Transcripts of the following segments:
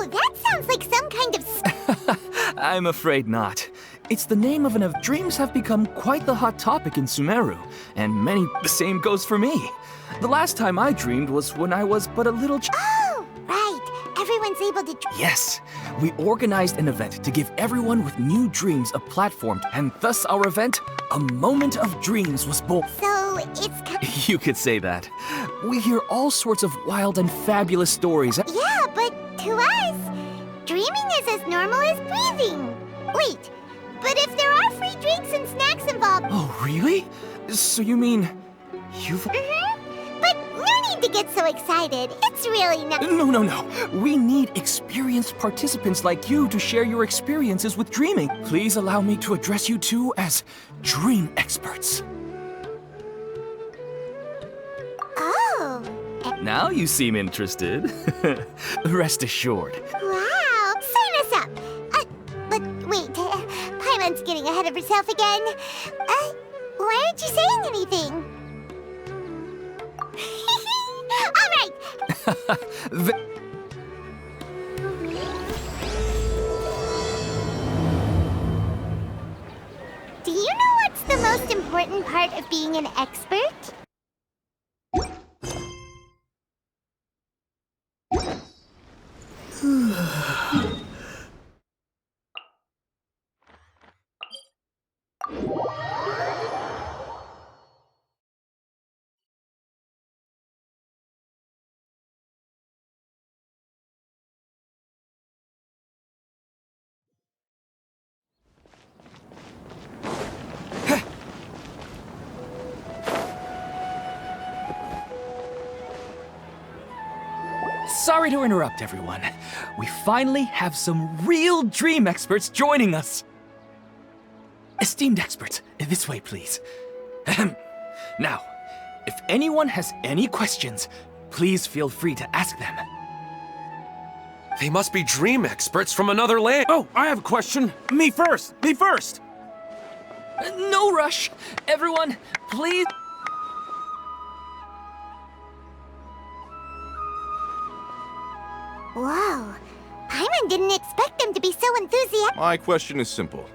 Oh, that sounds like some kind of... I'm afraid not. It's the name of dreams have become quite the hot topic in Sumeru, and the same goes for me. The last time I dreamed was when I was but a little Oh, right. Everyone's able to... Yes, we organized an event to give everyone with new dreams a platform, and thus our event, A Moment of Dreams, was born. So, it's... You could say that. We hear all sorts of wild and fabulous stories. Yeah, but to us, dreaming is as normal as breathing. Wait, but if there are free drinks and snacks involved... Oh, really? So you mean you've... But no need to get so excited. It's really not... No. We need experienced participants like you to share your experiences with dreaming. Please allow me to address you two as dream experts. Oh. Now you seem interested. Rest assured. Wow, sign us up. But wait, Paimon's getting ahead of herself again. Why aren't you saying anything? All right. Do you know what's the most important part of being an expert? Sorry to interrupt, everyone. We finally have some real dream experts joining us. Esteemed experts, this way, please. Now, if anyone has any questions, please feel free to ask them. They must be dream experts from another land. Oh, I have a question. Me first. No rush. Everyone, please. Whoa, Paimon didn't expect them to be so enthusiastic. My question is simple.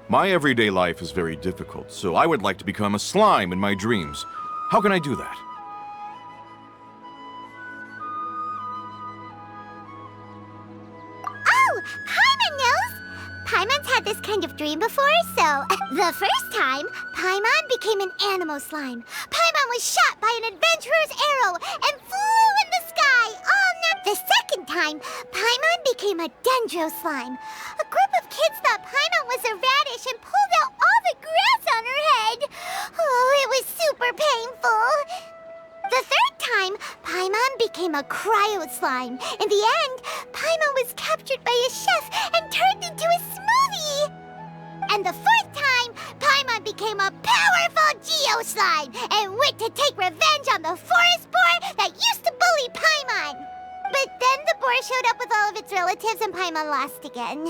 My everyday life is very difficult, so I would like to become a slime in my dreams. How can I do that? Oh, Paimon knows! Paimon's had this kind of dream before, so... The first time, Paimon became an animal slime. Paimon was shot by an adventurer's arrow and flew in the sky all night. The second time, Paimon became a dendro slime. A group of kids thought Paimon was a radish and pulled out all the grass on her head. Oh, it was super painful. The third time, Paimon became a cryo slime. In the end, Paimon was captured by a chef and turned into a smoothie. And the fourth time, Paimon became a powerful geo slime and went to take revenge on the forest boar that used to bully Paimon. But then the boar showed up with all of its relatives and Paimon lost again.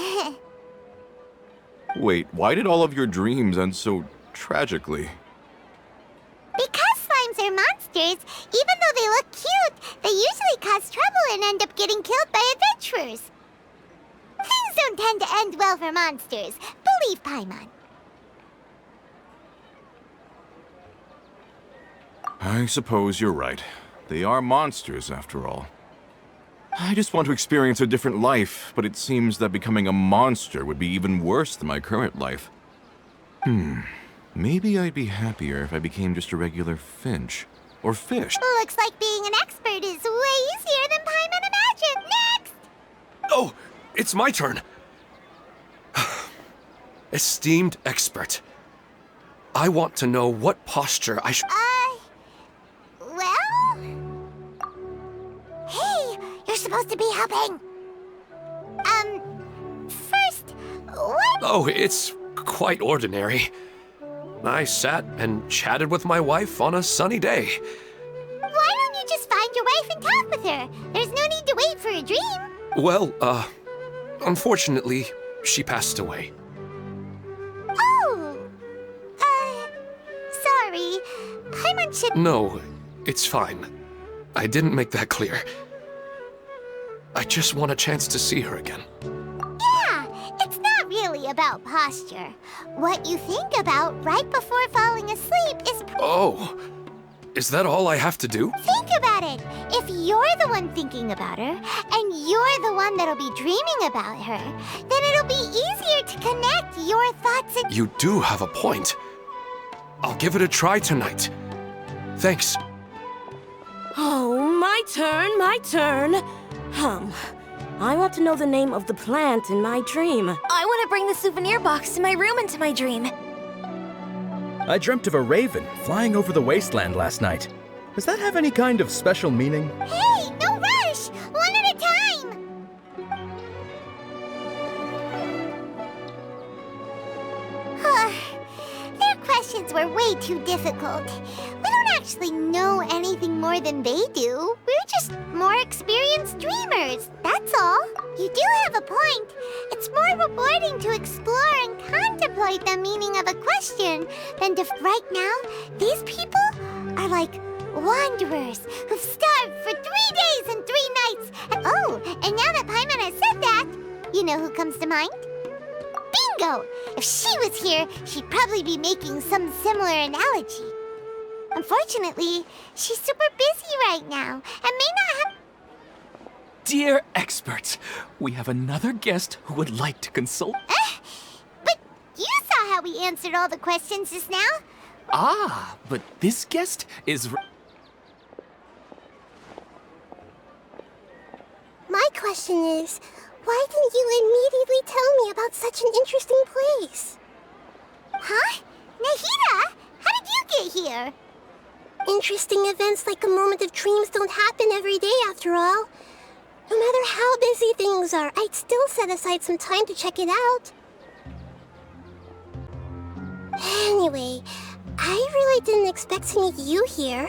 Wait, why did all of your dreams end so tragically? Because slimes are monsters, even though they look cute, they usually cause trouble and end up getting killed by adventurers. Things don't tend to end well for monsters. Believe Paimon. I suppose you're right. They are monsters, after all. I just want to experience a different life, but it seems that becoming a monster would be even worse than my current life. Maybe I'd be happier if I became just a regular finch. Or fish. Looks like being an expert is way easier than Paimon imagined. Next! Oh, it's my turn. Esteemed expert, I want to know what posture I should... Well... Hey, you're supposed to be helping. First, what... Oh, it's quite ordinary. I sat and chatted with my wife on a sunny day. Why don't you just find your wife and talk with her? There's no need to wait for a dream. Well, unfortunately, she passed away. Oh! Sorry. Paimon should... No, it's fine. I didn't make that clear. I just want a chance to see her again. Yeah, it's not really about posture. What you think about right before falling asleep is... Oh, is that all I have to do? Think about it. If you're the one thinking about her, and you're the one that'll be dreaming about her, then it'll be easier to connect your thoughts and... You do have a point. I'll give it a try tonight. Thanks. Oh, my turn. I want to know the name of the plant in my dream. I want to bring the souvenir box to my room into my dream. I dreamt of a raven flying over the wasteland last night. Does that have any kind of special meaning? Hey, no rush! One at a time! Their questions were way too difficult. We don't actually know anything more than they do. We're just more experienced dreamers, that's all. You do have a point. It's more rewarding to explore and contemplate the meaning of a question than to... Right now, these people are like wanderers who've starved for 3 days and 3 nights. And now that Paimon has said that, you know who comes to mind? Bingo! If she was here, she'd probably be making some similar analogy. Unfortunately, she's super busy right now and may not have... Dear experts, we have another guest who would like to consult. But you saw how we answered all the questions just now. Ah, but this guest is... My question is, why didn't you immediately tell me about such an interesting place? Huh? Nahida, how did you get here? Interesting events like a moment of dreams don't happen every day after all. No matter how busy things are, I'd still set aside some time to check it out. Anyway, I really didn't expect to meet you here.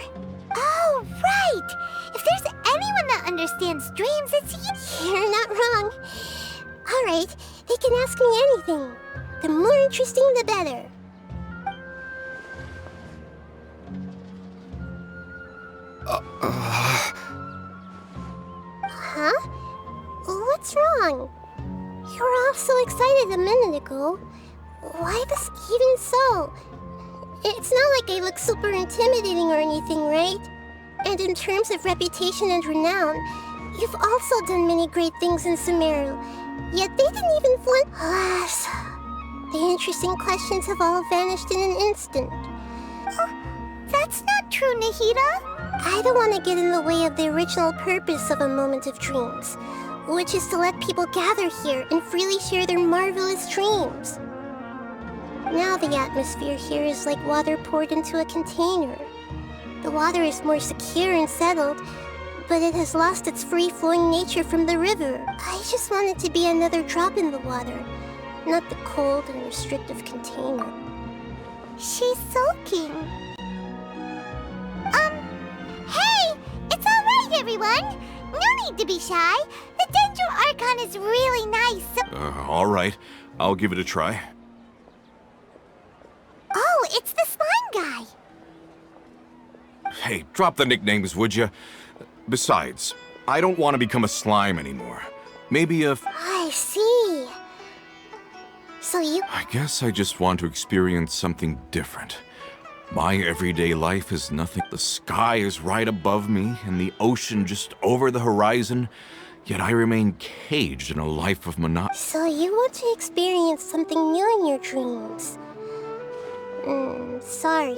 Oh, right! If there's anyone that understands dreams, it's you. You're not wrong. All right, they can ask me anything. The more interesting, the better. Huh? What's wrong? You were all so excited a minute ago. Why this even so? It's not like I look super intimidating or anything, right? And in terms of reputation and renown, you've also done many great things in Sumeru. Yet they didn't even flaunt. Alas, the interesting questions have all vanished in an instant. That's not true, Nahida. I don't want to get in the way of the original purpose of a moment of dreams, which is to let people gather here and freely share their marvelous dreams. Now the atmosphere here is like water poured into a container. The water is more secure and settled, but it has lost its free-flowing nature from the river. I just want it to be another drop in the water, not the cold and restrictive container. She's sulking. Hey! It's all right, everyone! No need to be shy. The Dendro Archon is really nice, so... All right. I'll give it a try. Oh, it's the slime guy! Hey, drop the nicknames, would you? Besides, I don't want to become a slime anymore. Maybe a... I see. So you... I guess I just want to experience something different. My everyday life is nothing. The sky is right above me, and the ocean just over the horizon, yet I remain caged in a life of monotony. So you want to experience something new in your dreams? Sorry.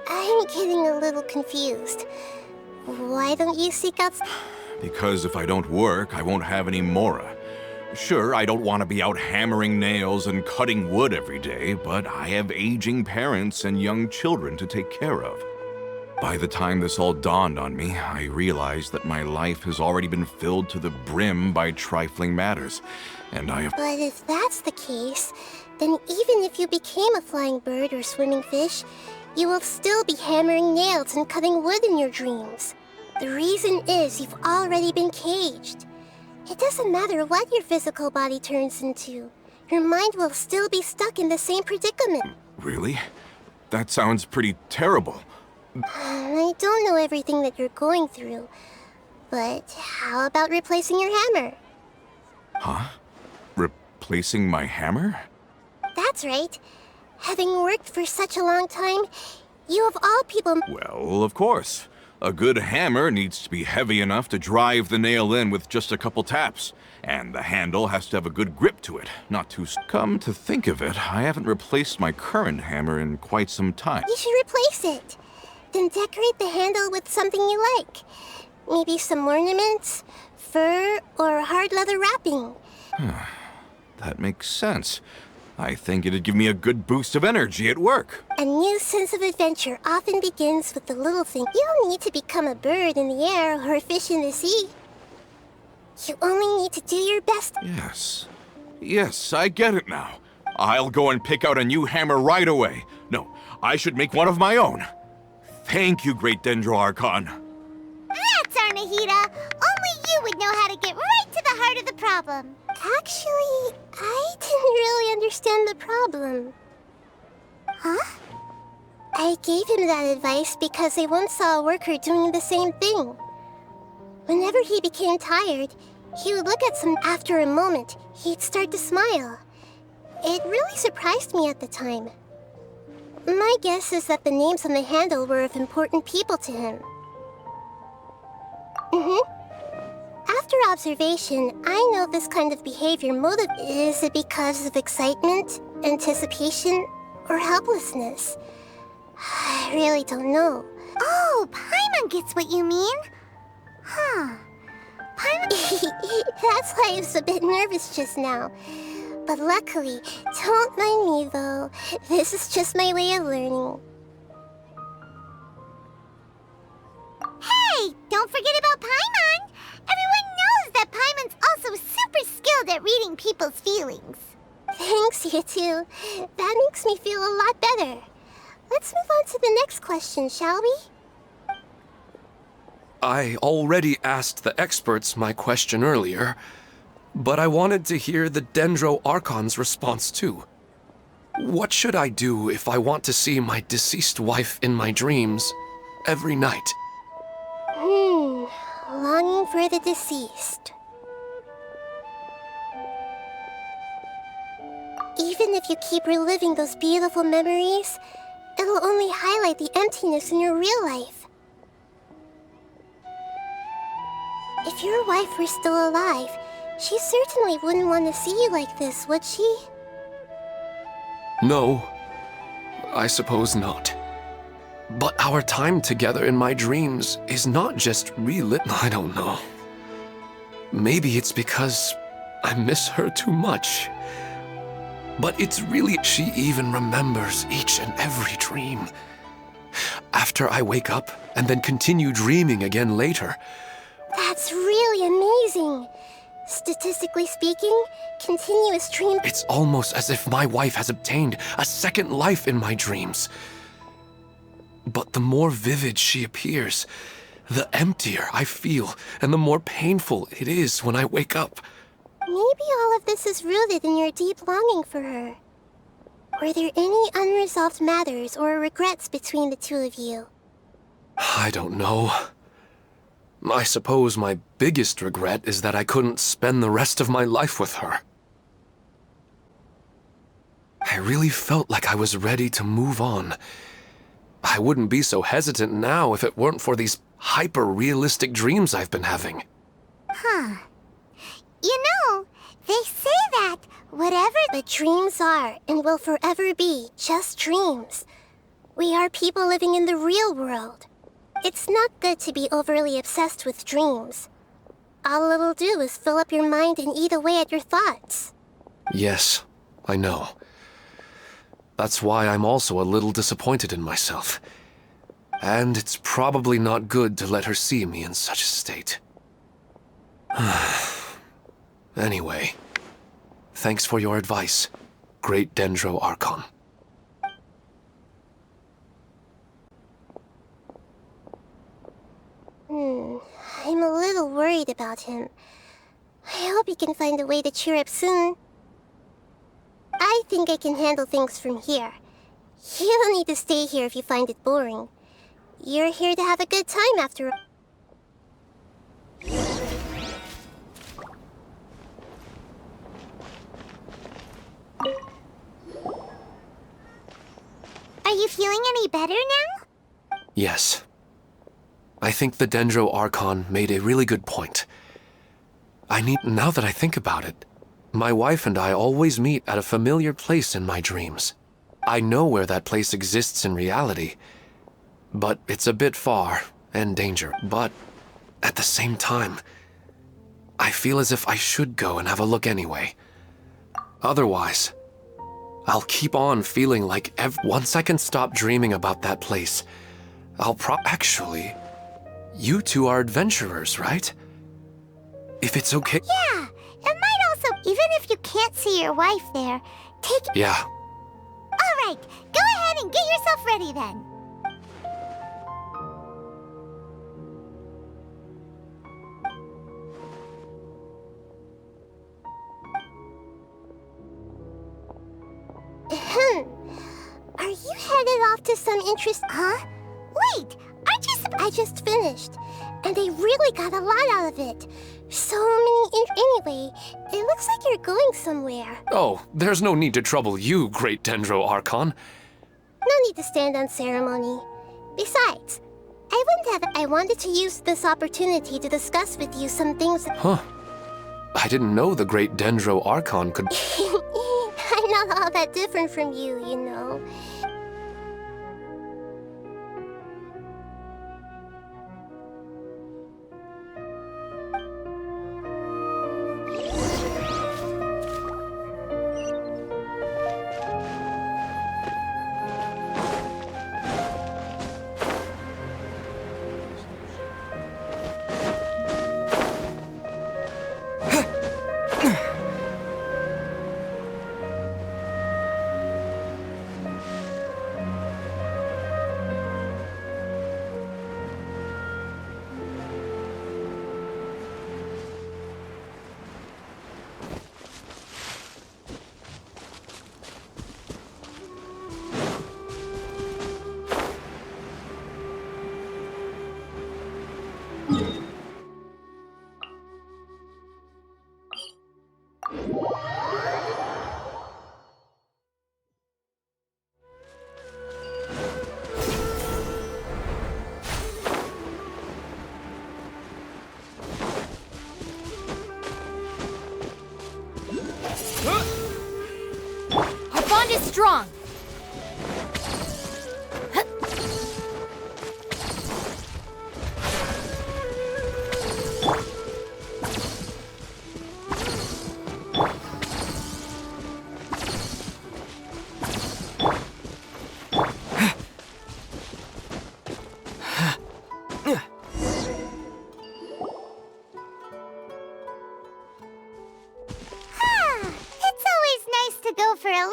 I'm getting a little confused. Why don't you seek out... Because if I don't work, I won't have any Mora. Sure, I don't want to be out hammering nails and cutting wood every day, but I have aging parents and young children to take care of. By the time this all dawned on me, I realized that my life has already been filled to the brim by trifling matters, and I have... But if that's the case, then even if you became a flying bird or swimming fish, you will still be hammering nails and cutting wood in your dreams. The reason is you've already been caged. It doesn't matter what your physical body turns into. Your mind will still be stuck in the same predicament. Really? That sounds pretty terrible. I don't know everything that you're going through, But how about replacing your hammer? Huh? Replacing my hammer? That's right. Having worked for such a long time, you of all people... Well, of course. A good hammer needs to be heavy enough to drive the nail in with just a couple taps. And the handle has to have a good grip to it, not too... Come to think of it, I haven't replaced my current hammer in quite some time. You should replace it. Then decorate the handle with something you like. Maybe some ornaments, fur, or hard leather wrapping. That makes sense. I think it'd give me a good boost of energy at work. A new sense of adventure often begins with the little thing. You don't need to become a bird in the air or a fish in the sea. You only need to do your best. Yes. Yes, I get it now. I'll go and pick out a new hammer right away. No, I should make one of my own. Thank you, Great Dendro-Archon. That's our Nahida. Only you would know how to get right to the heart of the problem. Actually, I didn't really understand the problem. Huh? I gave him that advice because I once saw a worker doing the same thing. Whenever he became tired, he would look at some. After a moment, he'd start to smile. It really surprised me at the time. My guess is that the names on the handle were of important people to him. After observation, I know this kind of behavior motive. Is it because of excitement, anticipation, or helplessness? I really don't know. Oh, Paimon gets what you mean. Huh. Paimon... That's why I was a bit nervous just now. But luckily, don't mind me though. This is just my way of learning. Hey, don't forget about Paimon! Everyone knows that Paimon's also super skilled at reading people's feelings. Thanks, you two. That makes me feel a lot better. Let's move on to the next question, shall we? I already asked the experts my question earlier, but I wanted to hear the Dendro-Archon's response too. What should I do if I want to see my deceased wife in my dreams every night? Longing for the deceased. Even if you keep reliving those beautiful memories, it'll only highlight the emptiness in your real life. If your wife were still alive, she certainly wouldn't want to see you like this, would she? No, I suppose not. But our time together in my dreams is not just relit. I don't know. Maybe it's because I miss her too much. But it's really... She even remembers each and every dream. After I wake up and then continue dreaming again later. That's really amazing. Statistically speaking, continuous dream... It's almost as if my wife has obtained a second life in my dreams. But the more vivid she appears, the emptier I feel, and the more painful it is when I wake up. Maybe all of this is rooted in your deep longing for her. Were there any unresolved matters or regrets between the two of you? I don't know. I suppose my biggest regret is that I couldn't spend the rest of my life with her. I really felt like I was ready to move on. I wouldn't be so hesitant now if it weren't for these hyper-realistic dreams I've been having. Huh. You know, they say that whatever the dreams are and will forever be just dreams. We are people living in the real world. It's not good to be overly obsessed with dreams. All it'll do is fill up your mind and eat away at your thoughts. Yes, I know. That's why I'm also a little disappointed in myself. And it's probably not good to let her see me in such a state. Anyway, thanks for your advice, Great Dendro-Archon. I'm a little worried about him. I hope he can find a way to cheer up soon. I think I can handle things from here. You don't need to stay here if you find it boring. You're here to have a good time after all. Are you feeling any better now? Yes. I think the Dendro Archon made a really good point. Now that I think about it, my wife and I always meet at a familiar place in my dreams. I know where that place exists in reality, but it's a bit far and dangerous. But at the same time, I feel as if I should go and have a look anyway. Otherwise, I'll keep on feeling like once I can stop dreaming about that place, Actually, you two are adventurers, right? If it's okay. Yeah, it might also, even if you can't see your wife there, Yeah. All right, go ahead and get yourself ready then. Are you headed off to some interest? Huh? Wait, I just finished, and I really got a lot out of it. So many anyway, it looks like you're going somewhere. Oh, there's no need to trouble you, great Dendro Archon. No need to stand on ceremony. Besides, I wanted to use this opportunity to discuss with you some things. Huh. I didn't know the great Dendro Archon could... I'm not all that different from you, you know. Our bond is strong.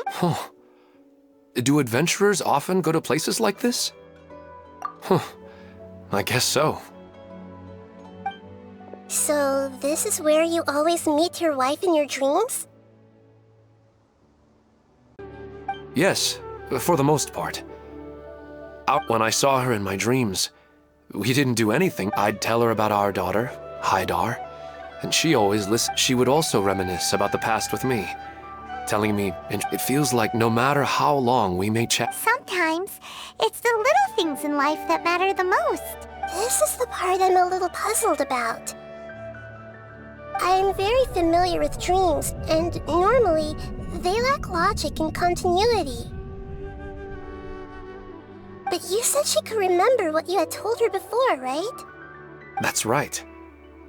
Huh. Do adventurers often go to places like this? Huh. I guess so. So, this is where you always meet your wife in your dreams? Yes, for the most part. When I saw her in my dreams, we didn't do anything. I'd tell her about our daughter, Haidar, and she always listened. She would also reminisce about the past with me, telling me it feels like no matter how long we may chat. Sometimes, it's the little things in life that matter the most. This is the part I'm a little puzzled about. I'm very familiar with dreams, and normally, they lack logic and continuity. But you said she could remember what you had told her before, right? That's right.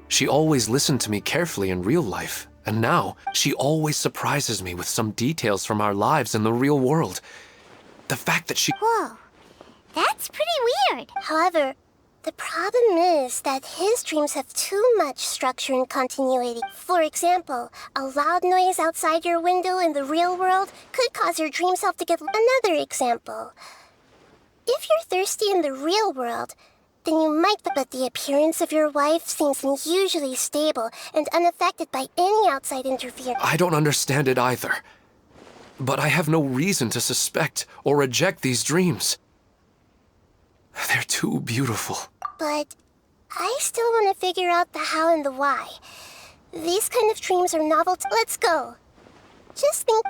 She always listened to me carefully in real life, and now she always surprises me with some details from our lives in the real world. The fact that she... Whoa, that's pretty weird. However, the problem is that his dreams have too much structure and continuity. For example, a loud noise outside your window in the real world could cause your dream self to get... Another example. If you're thirsty in the real world, then you might, but the appearance of your wife seems unusually stable and unaffected by any outside interference. I don't understand it either. But I have no reason to suspect or reject these dreams. They're too beautiful. But I still want to figure out the how and the why. These kind of dreams are novel. Let's go. Just think.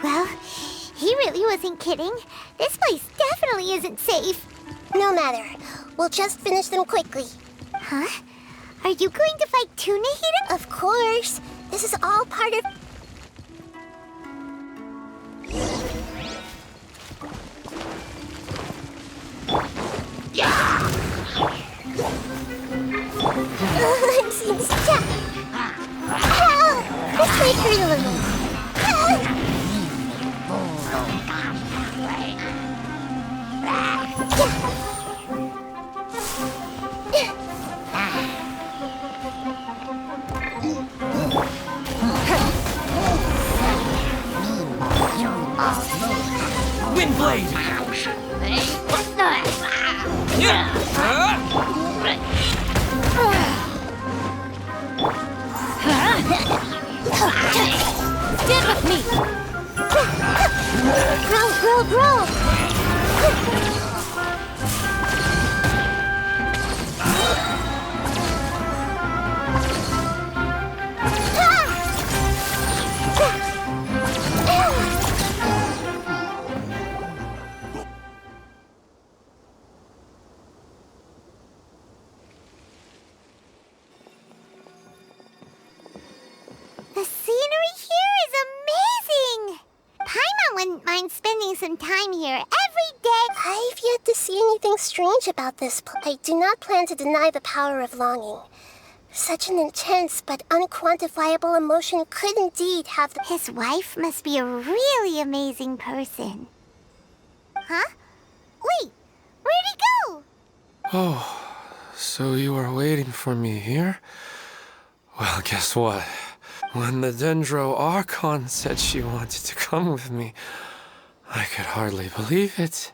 Well, he really wasn't kidding. This place definitely isn't safe. No matter. We'll just finish them quickly. Huh? Are you going to fight too, Nahida? Of course. This is all part of... It seems tough. This might hurt a little. Windblade! Stand with me! Grow! The scenery here is amazing! Paimon wouldn't mind spending some time here every day. I've yet to see anything strange about this place. I do not plan to deny the power of longing. Such an intense but unquantifiable emotion could indeed have the... His wife must be a really amazing person. Huh? Wait, where'd he go? Oh, so you were waiting for me here? Well, guess what? When the Dendro Archon said she wanted to come with me, I could hardly believe it.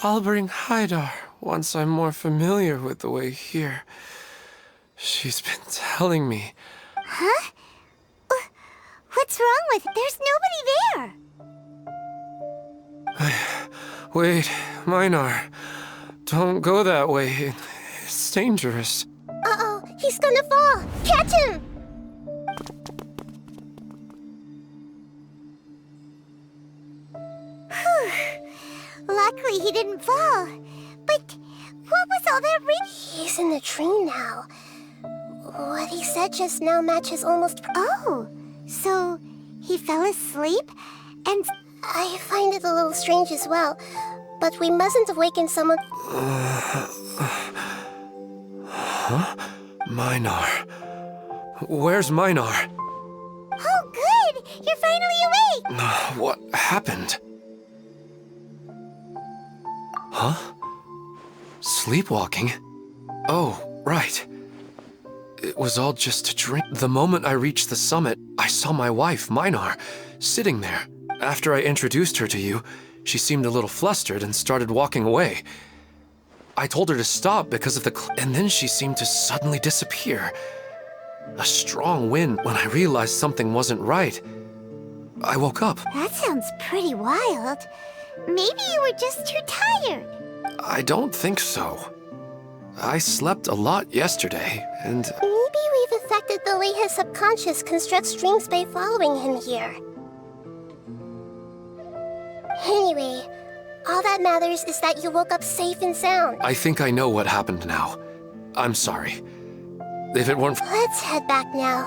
I'll bring Haidar once I'm more familiar with the way here. She's been telling me. Huh? What's wrong with... There's nobody there. Wait, Minar. Don't go that way. It's dangerous. Uh-oh, he's gonna fall. Catch him! Luckily he didn't fall. But what was all that He's in the tree now. What he said just now matches almost... Oh, so he fell asleep and... I find it a little strange as well, but we mustn't awaken someone... Huh? Minar. Where's Minar? Oh, good! You're finally awake! What happened? Huh? Sleepwalking? Oh, right. It was all just a dream. The moment I reached the summit, I saw my wife, Minar, sitting there. After I introduced her to you, she seemed a little flustered and started walking away. I told her to stop because of the and then she seemed to suddenly disappear. A strong wind when I realized something wasn't right. I woke up. That sounds pretty wild. Maybe you were just too tired. I don't think so. I slept a lot yesterday, and... Maybe we've affected the way his subconscious constructs dreams by following him here. Anyway, all that matters is that you woke up safe and sound. I think I know what happened now. I'm sorry. If it weren't... Let's head back now.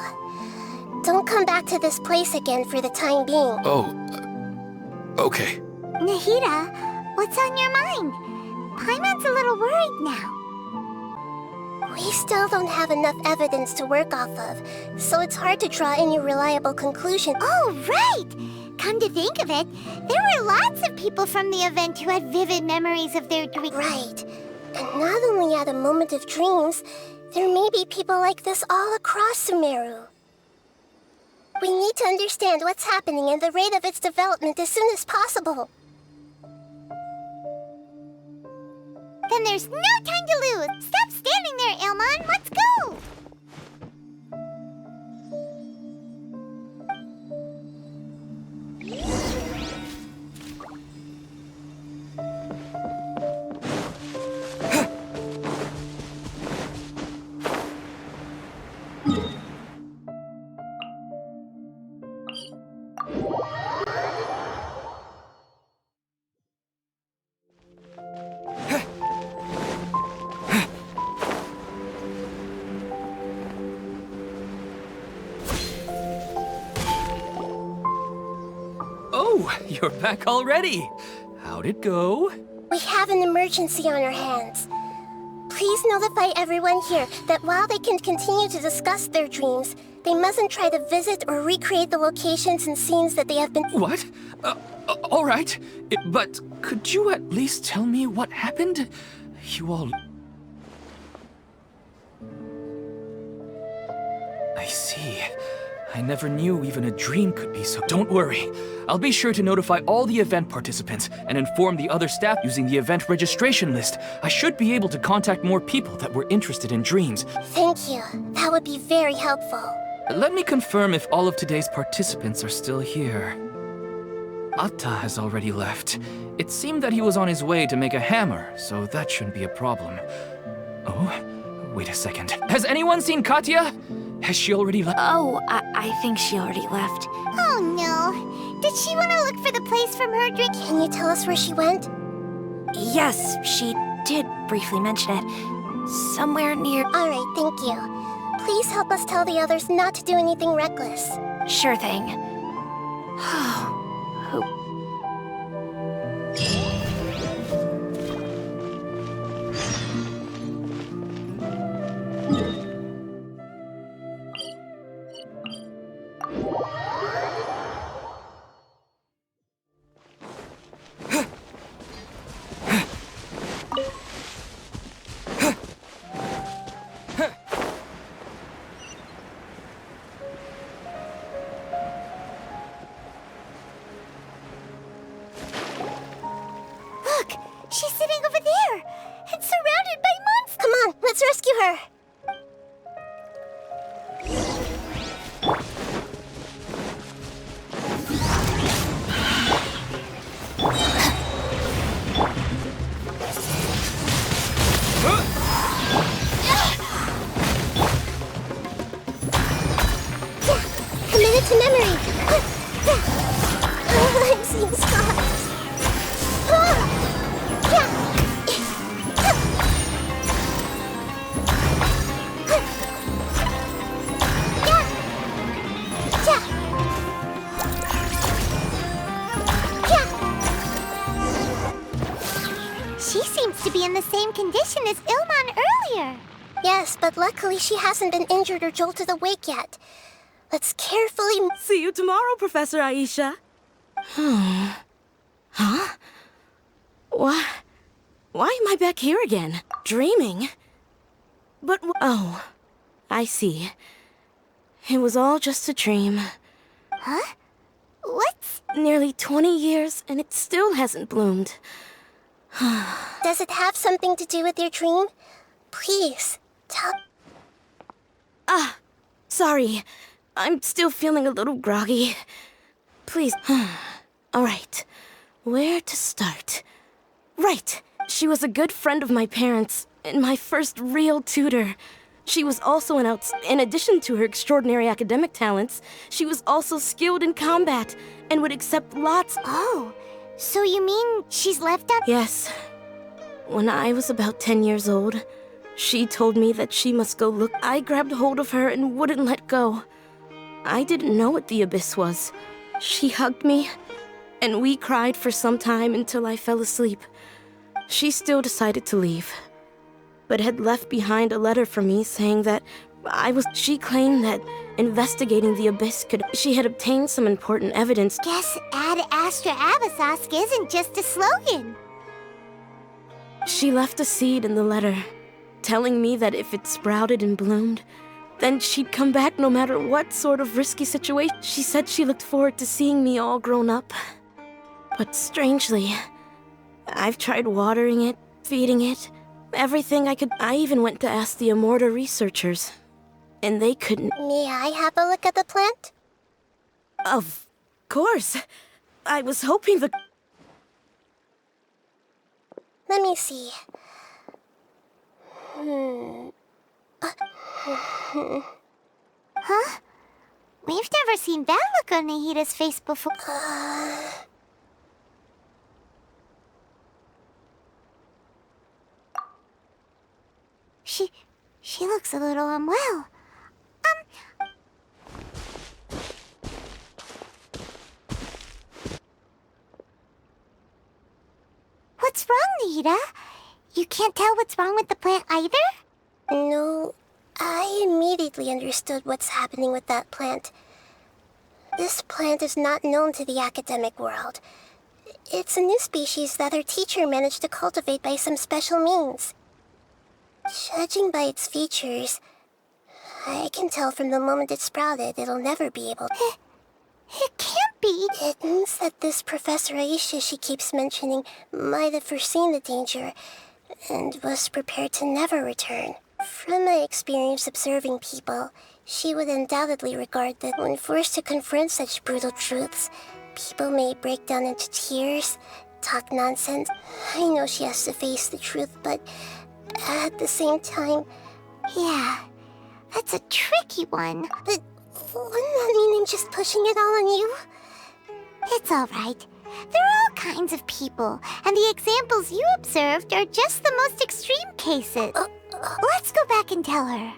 Don't come back to this place again for the time being. Oh, okay. Nahida, what's on your mind? Paimon's a little worried now. We still don't have enough evidence to work off of, so it's hard to draw any reliable conclusion. Oh, right! Come to think of it, there were lots of people from the event who had vivid memories of their dreams. Right. And not only at a moment of dreams, there may be people like this all across Sumeru. We need to understand what's happening and the rate of its development as soon as possible. Then there's no time to lose! Stop standing there, Ilmon! Let's go! Oh, you're back already. How'd it go? We have an emergency on our hands. Please notify everyone here that while they can continue to discuss their dreams, they mustn't try to visit or recreate the locations and scenes that they have been— What? All right. But could you at least tell me what happened? You all... I see. I never knew even a dream could be so... Don't worry. I'll be sure to notify all the event participants and inform the other staff using the event registration list. I should be able to contact more people that were interested in dreams. Thank you. That would be very helpful. Let me confirm if all of today's participants are still here. Atta has already left. It seemed that he was on his way to make a hammer, so that shouldn't be a problem. Oh, wait a second. Has anyone seen Katya? Has she already left? Oh, I think she already left. Oh no! Did she want to look for the place from her dream? Can you tell us where she went? Yes, she did briefly mention it. Somewhere near... All right, thank you. Please help us tell the others not to do anything reckless. Sure thing. Look! She's sitting over there! And surrounded by monsters! Come on, let's rescue her! Committed to memory! I'm seeing stars! She seems to be in the same condition as Ilmon earlier. Yes, but luckily she hasn't been injured or jolted awake yet. Let's carefully... See you tomorrow, Professor Aisha. Huh? Why am I back here again? Dreaming? But oh, I see. It was all just a dream. Huh? What's... Nearly 20 years and it still hasn't bloomed. Does it have something to do with your dream? Please, tell... Sorry. I'm still feeling a little groggy. Please. All right. Where to start? Right. She was a good friend of my parents and my first real tutor. She was also in addition to her extraordinary academic talents, she was also skilled in combat and would accept lots. Oh, so you mean she's left up? Yes. When I was about 10 years old, she told me that she must go look. I grabbed hold of her and wouldn't let go. I didn't know what the abyss was. She hugged me, and we cried for some time until I fell asleep. She still decided to leave. but had left behind a letter for me saying that She claimed that investigating the abyss she had obtained some important evidence. Guess Ad Astra Abyssosque isn't just a slogan. She left a seed in the letter, telling me that if it sprouted and bloomed, then she'd come back no matter what sort of risky situation. She said she looked forward to seeing me all grown up. But strangely, I've tried watering it, feeding it, everything I could. I even went to ask the Immorta researchers, and they couldn't. May I have a look at the plant? Of course. I was hoping the... Let me see. Huh? We've never seen that look on Nahida's face before. She looks a little unwell. What's wrong, Nahida? You can't tell what's wrong with the plant either? No, I immediately understood what's happening with that plant. This plant is not known to the academic world. It's a new species that our teacher managed to cultivate by some special means. Judging by its features, I can tell from the moment it sprouted it'll never be able to... It can't be. It means that this Professor Aisha she keeps mentioning might have foreseen the danger and was prepared to never return. From my experience observing people, she would undoubtedly regard that when forced to confront such brutal truths, people may break down into tears, talk nonsense. I know she has to face the truth, but at the same time... Yeah, that's a tricky one. But wouldn't that mean I'm just pushing it all on you? It's all right. There are all kinds of people, and the examples you observed are just the most extreme cases. Let's go back and tell her.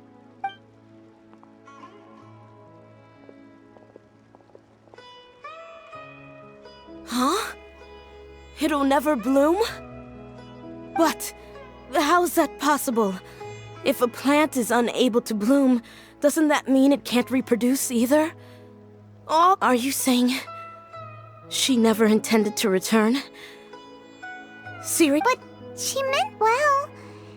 Huh? It'll never bloom? But how's that possible? If a plant is unable to bloom, doesn't that mean it can't reproduce either? Oh, are you saying she never intended to return? But she meant well.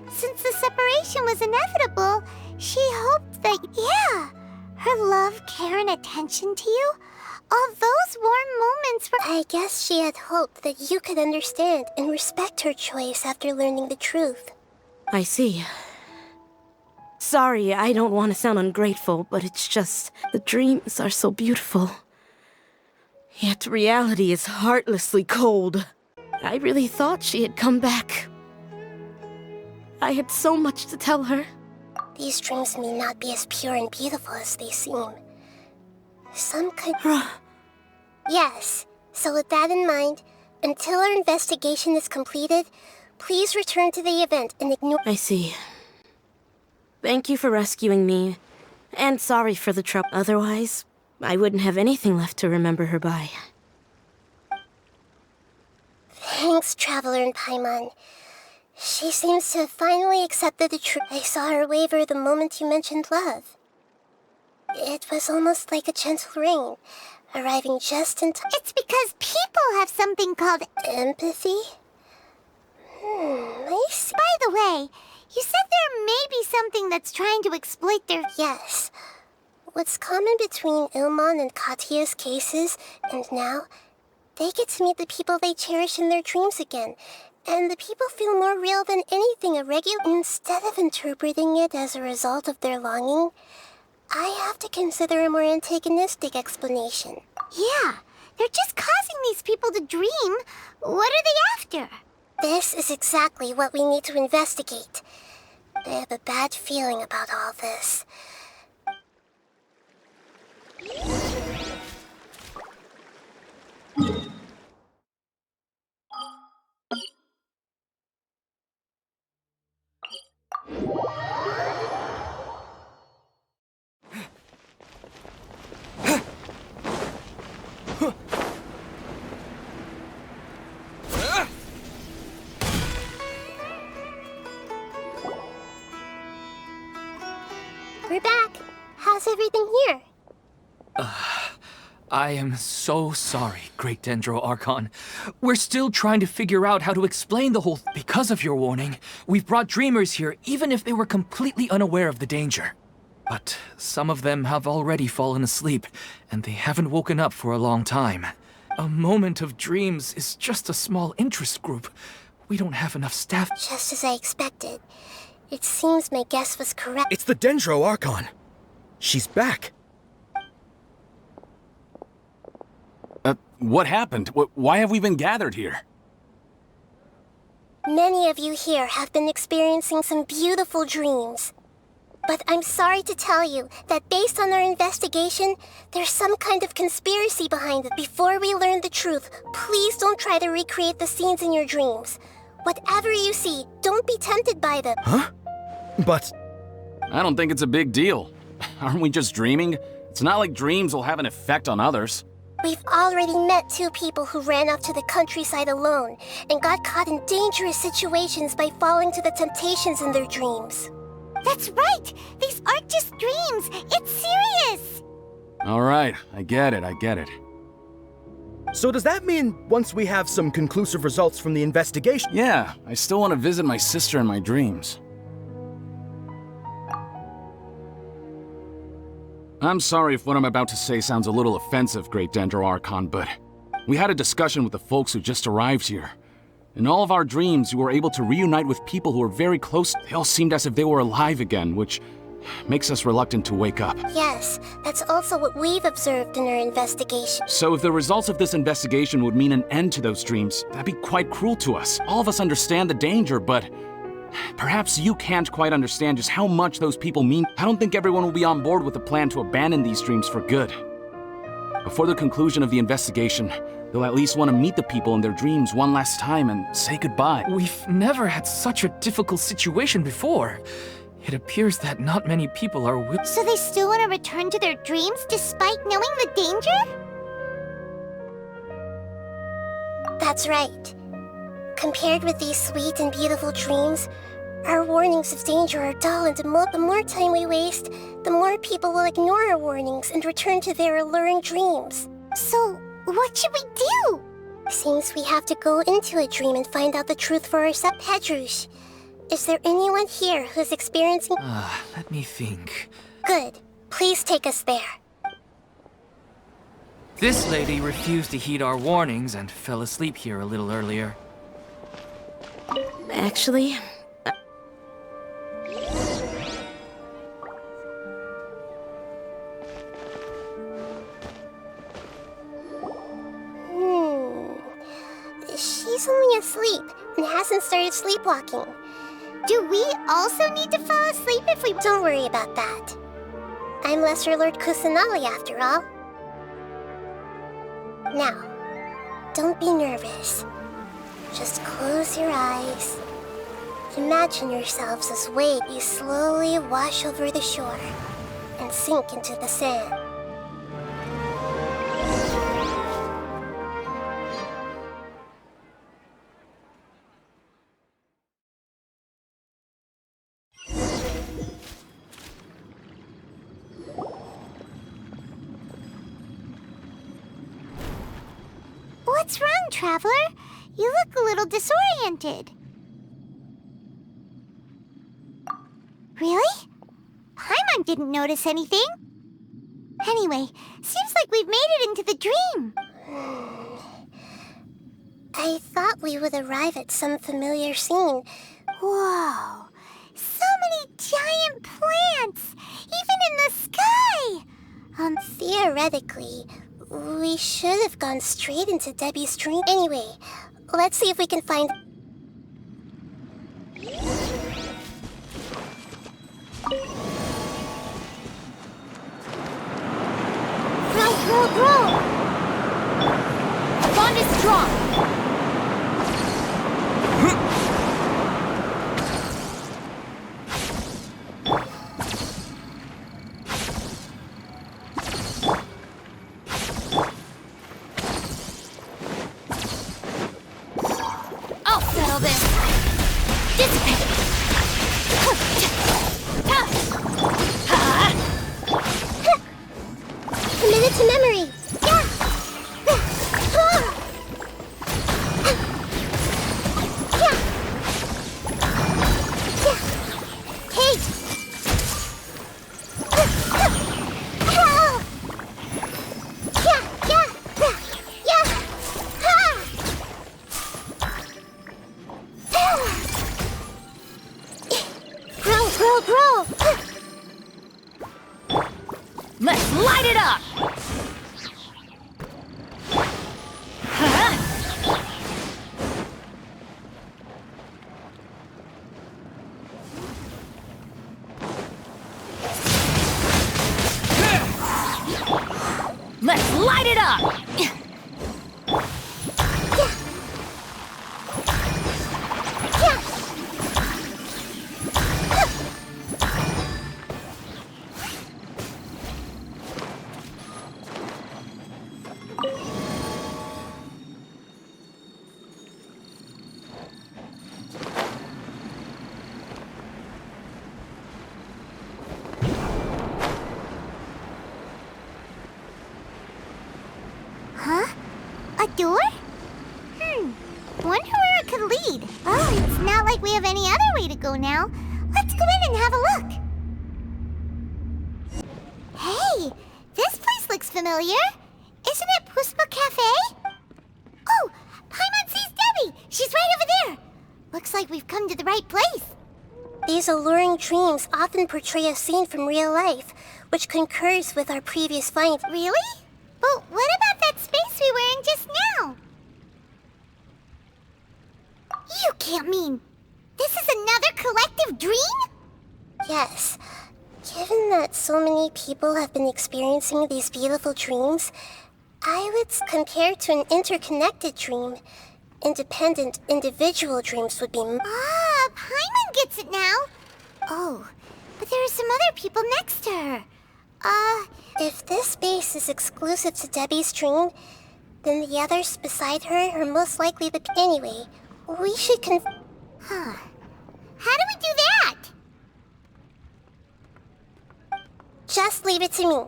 Since the separation was inevitable, she hoped that, yeah, her love, care, and attention to you, all those warm moments were... I guess she had hoped that you could understand and respect her choice after learning the truth. I see. Sorry, I don't want to sound ungrateful, but it's just the dreams are so beautiful. Yet reality is heartlessly cold. I really thought she had come back. I had so much to tell her. These dreams may not be as pure and beautiful as they seem. Some could... Yes, so with that in mind, until our investigation is completed, please return to the event and ignore... I see. Thank you for rescuing me, and sorry for the trouble. Otherwise, I wouldn't have anything left to remember her by. Thanks, Traveler and Paimon. She seems to have finally accepted the truth. I saw her waver the moment you mentioned love. It was almost like a gentle rain, arriving just in time. It's because people have something called... Empathy? I see. By the way, you said there may be something that's trying to exploit their... Yes. What's common between Ilmon and Katya's cases, and now, they get to meet the people they cherish in their dreams again, and the people feel more real than anything irregular. Instead of interpreting it as a result of their longing, I have to consider a more antagonistic explanation. Yeah, they're just causing these people to dream. What are they after? This is exactly what we need to investigate. I have a bad feeling about all this. we're back. How's everything here? I am so sorry, Great Dendro Archon. We're still trying to figure out how to explain the whole because of your warning. We've brought dreamers here even if they were completely unaware of the danger. But some of them have already fallen asleep, and they haven't woken up for a long time. A moment of dreams is just a small interest group. We don't have enough staff. Just as I expected. It seems my guess was correct. It's the Dendro Archon. She's back. What happened? Why have we been gathered here? Many of you here have been experiencing some beautiful dreams. But I'm sorry to tell you that based on our investigation, there's some kind of conspiracy behind it. Before we learn the truth, please don't try to recreate the scenes in your dreams. Whatever you see, don't be tempted by them. Huh? But... I don't think it's a big deal. Aren't we just dreaming? It's not like dreams will have an effect on others. We've already met 2 people who ran off to the countryside alone and got caught in dangerous situations by falling to the temptations in their dreams. That's right! These aren't just dreams! It's serious! All right, I get it. so does that mean once we have some conclusive results from the investigation... Yeah, I still want to visit my sister in my dreams. I'm sorry if what I'm about to say sounds a little offensive, Great Dendro Archon, but we had a discussion with the folks who just arrived here. In all of our dreams, we were able to reunite with people who were very close. They all seemed as if they were alive again, which makes us reluctant to wake up. Yes, that's also what we've observed in our investigation. So if the results of this investigation would mean an end to those dreams, that'd be quite cruel to us. All of us understand the danger, but perhaps you can't quite understand just how much those people mean. I don't think everyone will be on board with the plan to abandon these dreams for good. Before the conclusion of the investigation, they'll at least want to meet the people in their dreams one last time and say goodbye. We've never had such a difficult situation before. It appears that not many people are willing. So they still want to return to their dreams despite knowing the danger? That's right. Compared with these sweet and beautiful dreams, our warnings of danger are dull, and the more time we waste, the more people will ignore our warnings and return to their alluring dreams. So, what should we do? Seems we have to go into a dream and find out the truth for ourselves. Petrush, is there anyone here who's experiencing... Let me think. Good. Please take us there. This lady refused to heed our warnings and fell asleep here a little earlier. Actually, She's only asleep and hasn't started sleepwalking. Do we also need to fall asleep if we... Don't worry about that. I'm Lesser Lord Kusanali after all. Now, don't be nervous. Just close your eyes. Imagine yourselves as waves slowly wash over the shore and sink into the sand. What's wrong, Traveler? You look a little disoriented. Really? Paimon didn't notice anything. Anyway, seems like we've made it into the dream. I thought we would arrive at some familiar scene. Whoa! So many giant plants! Even in the sky! Theoretically, we should have gone straight into Debbie's dream. Anyway, let's see if we can find... Grow! Bond is strong! I'll settle this. Dissipate. light it up! Let's light it up! Huh? A door? Wonder where it could lead. Oh, it's not like we have any other way to go now. Let's go in and have a look. Hey, this place looks familiar. Isn't it Puspa Cafe? Oh, Paimon sees Debbie. She's right over there. Looks like we've come to the right place. These alluring dreams often portray a scene from real life, which concurs with our previous find. Really? But what about that space we were in just now? You can't mean this is another collective dream? Yes. Given that so many people have been experiencing these beautiful dreams, I would compare to an interconnected dream. Independent, individual dreams would be... Ah, Paimon gets it now. Oh, but there are some other people next to her. If this space is exclusive to Debbie's dream, then the others beside her are most likely the... Anyway, we should Huh. How do we do that? Just leave it to me.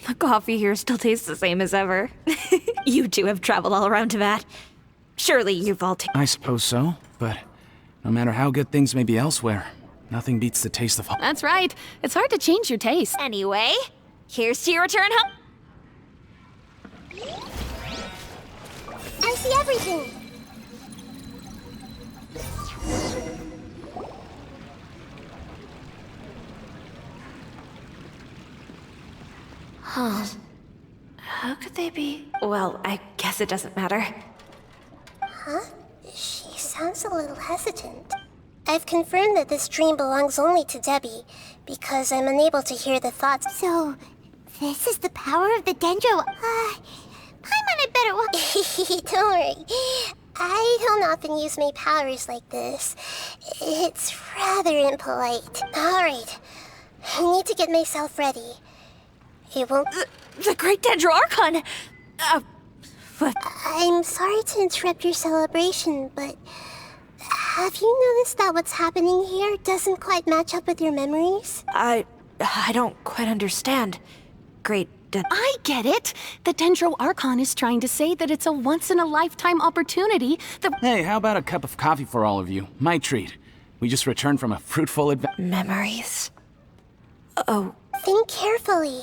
The coffee here still tastes the same as ever. You two have traveled all around Tibet. Surely you've all I suppose so, but no matter how good things may be elsewhere, nothing beats the taste of home. That's right. It's hard to change your taste. Anyway, here's to your return home. I see everything. Huh. How could they be? Well, I guess it doesn't matter. Huh? She sounds a little hesitant. I've confirmed that this dream belongs only to Debbie, because I'm unable to hear the thoughts. So, this is the power of the Dendro. Paimon, I better walk. Don't worry. I don't often use my powers like this. It's rather impolite. Alright. I need to get myself ready. It won't... The Great Dendro Archon! I'm sorry to interrupt your celebration, but... Have you noticed that what's happening here doesn't quite match up with your memories? I don't quite understand. I get it. The Dendro Archon is trying to say that it's a once-in-a-lifetime opportunity. Hey, how about a cup of coffee for all of you? My treat. We just returned from a fruitful adventure. Memories? Oh. Think carefully.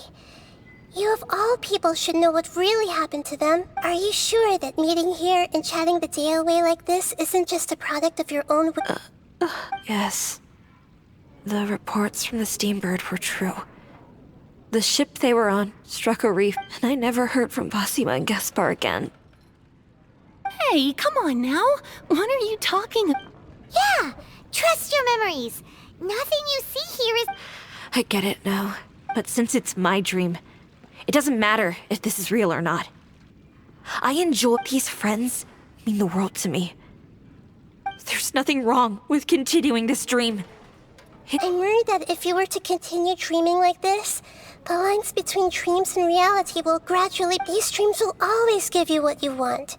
You of all people should know what really happened to them. Are you sure that meeting here and chatting the day away like this isn't just a product of your own... Yes. The reports from the Steambird were true. The ship they were on struck a reef, and I never heard from Basima and Gaspar again. Hey, come on now. What are you talking about? Yeah, trust your memories. Nothing you see here is... I get it now. But since it's my dream, it doesn't matter if this is real or not. I enjoy these friends mean the world to me. There's nothing wrong with continuing this dream. I'm worried that if you were to continue dreaming like this, the lines between dreams and reality will gradually... These dreams will always give you what you want,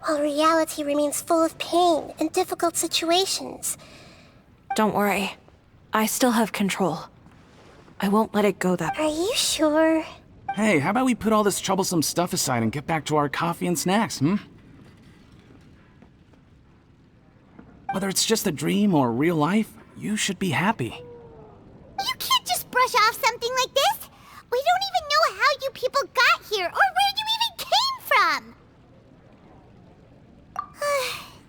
while reality remains full of pain and difficult situations. Don't worry. I still have control. I won't let it go that way. Are you sure? Hey, how about we put all this troublesome stuff aside and get back to our coffee and snacks, Whether it's just a dream or real life, you should be happy. You can't just brush off something like this. We don't even know how you people got here or where you even came from.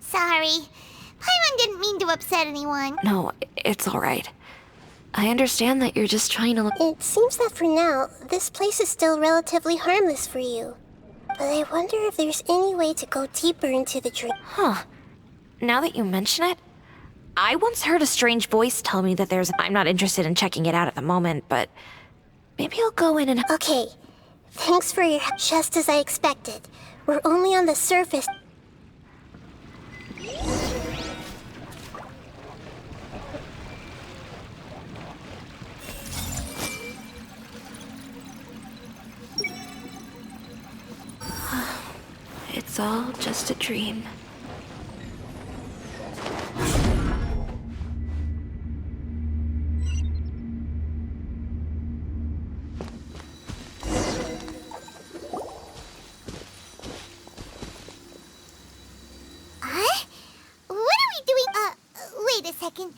Sorry. Paimon didn't mean to upset anyone. No, it's all right. I understand that you're just trying to look. It seems that for now, this place is still relatively harmless for you. But I wonder if there's any way to go deeper into the dream. Huh. Now that you mention it, I once heard a strange voice tell me that there's. I'm not interested in checking it out at the moment, but maybe I'll go in and. Okay. Thanks for your help. Just as I expected. We're only on the surface. It's all just a dream. Huh? What are we doing? Wait a second.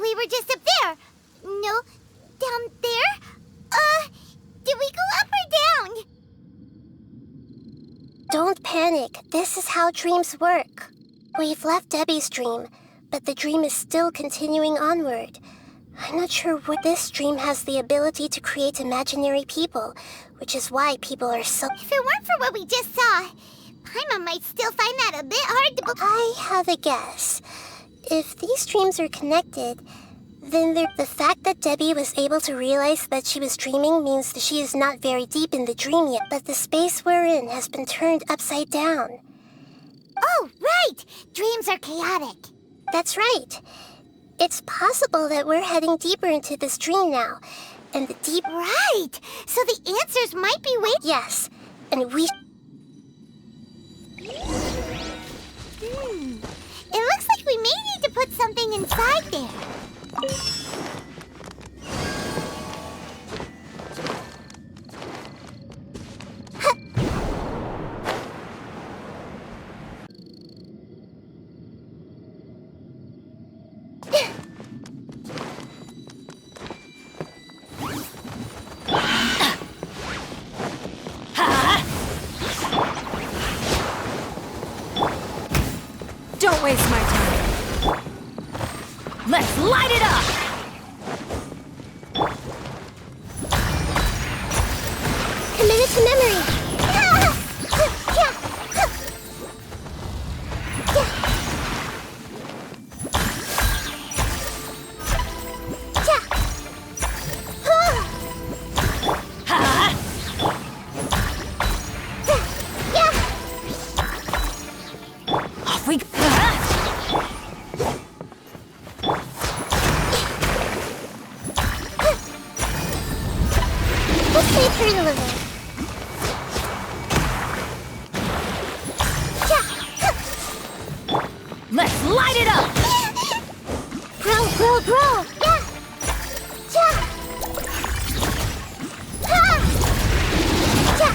We were just up there. No, down there? Did we go up or down? Don't panic. This is how dreams work. We've left Debbie's dream, but the dream is still continuing onward. I'm not sure what this dream has the ability to create imaginary people, which is why people are so... If it weren't for what we just saw, Paimon might still find that a bit hard to believe. I have a guess. If these dreams are connected, then the fact that Debbie was able to realize that she was dreaming means that she is not very deep in the dream yet, but the space we're in has been turned upside down. Oh, right! Dreams are chaotic. That's right. It's possible that we're heading deeper into this dream now, and the deep... Right! So the answers might be waiting. Yes, and we... It looks like we may need to put something inside there. Don't waste my time. Let's light it up! Commit it to memory! Off we go. Let's wait for a little. Let's light it up! Grow! Yeah! Yeah!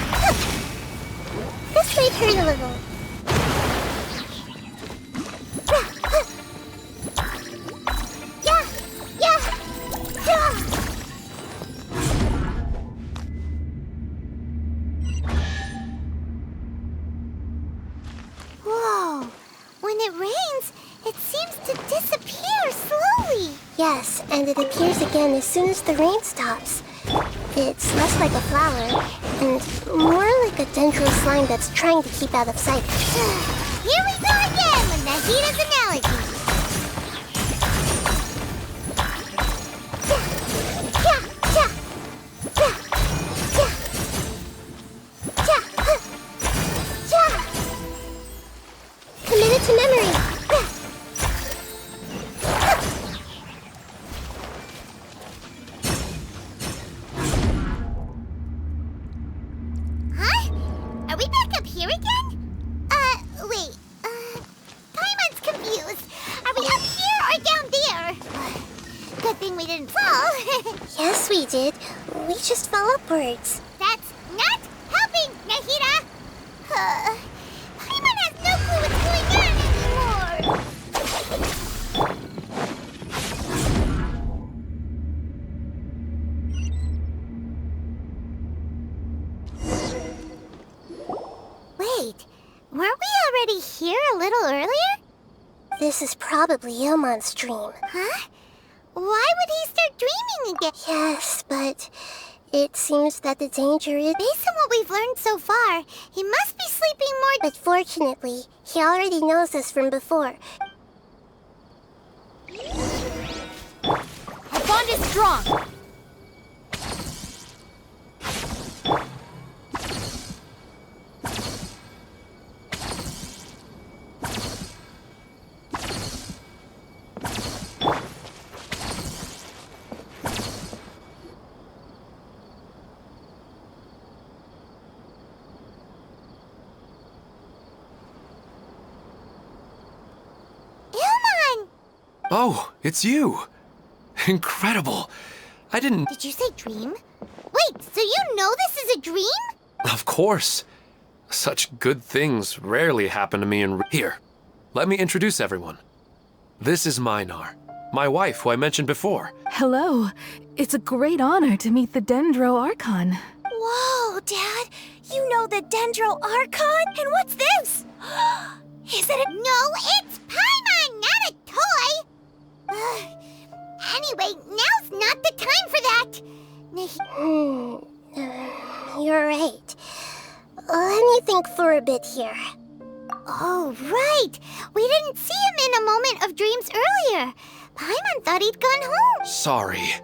Let's wait for a little. Whoa! When it rains, it seems to disappear slowly. Yes, and it appears again as soon as the rain stops. It's less like a flower, and more like a dendral slime that's trying to keep out of sight. Here we go again with Nahita's analogy. Commit it to memory. Huh? Are we back up here again? Wait. Paimon's confused. Are we up here or down there? Good thing we didn't fall. Yes, we did. We just fell upwards. That's not helping, Nahita. Paimon has no clue what's going on anymore. Wait, weren't we already here a little earlier? This is probably Ilmon's dream. Huh? Why would he start dreaming again? Yes, but it seems that the danger is... Based on what we've learned so far, he must be sleeping more... But fortunately, he already knows this from before. Our bond is strong. Oh, it's you! Incredible! I didn't... Did you say dream? Wait, so you know this is a dream? Of course! Such good things rarely happen to me in... Here, let me introduce everyone. This is Minar, my wife who I mentioned before. Hello. It's a great honor to meet the Dendro Archon. Whoa, Dad! You know the Dendro Archon? And what's this? Is it a... No, it's Paimon, not a toy! Anyway, now's not the time for that! You're right. Let me think for a bit here. Oh, right! We didn't see him in a moment of dreams earlier. Paimon thought he'd gone home. Sorry.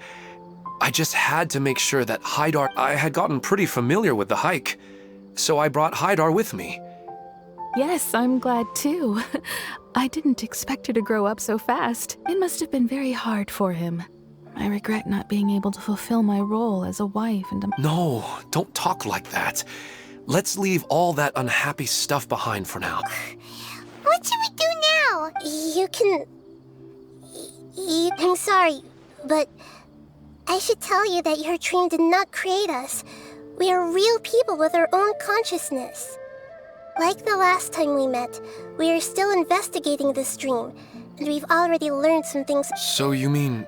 I just had to make sure that Haidar... I had gotten pretty familiar with the hike, so I brought Haidar with me. Yes, I'm glad too. I didn't expect her to grow up so fast. It must have been very hard for him. I regret not being able to fulfill my role as a wife and a... No, don't talk like that. Let's leave all that unhappy stuff behind for now. What should we do now? You can... I'm sorry, but I should tell you that your dream did not create us. We are real people with our own consciousness. Like the last time we met, we are still investigating this dream, and we've already learned some things. So you mean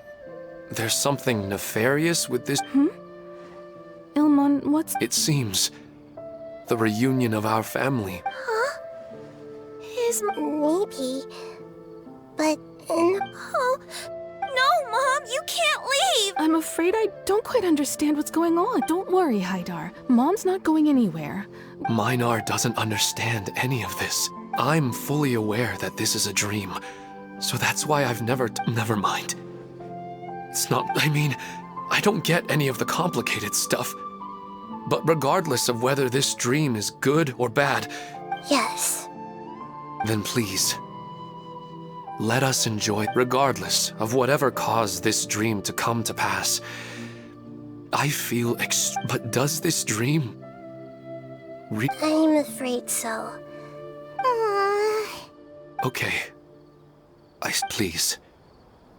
there's something nefarious with this? Ilmon, what's... It seems the reunion of our family. Huh? Maybe, but... Oh, no, Mom, you can't leave! I'm afraid I don't quite understand what's going on. Don't worry, Haidar. Mom's not going anywhere. Minar doesn't understand any of this. I'm fully aware that this is a dream, so that's why I've never... Never mind. It's not... I mean, I don't get any of the complicated stuff. But regardless of whether this dream is good or bad... Yes. Then please, let us enjoy, regardless of whatever caused this dream to come to pass. I feel but does this dream... I'm afraid so. Okay. Please,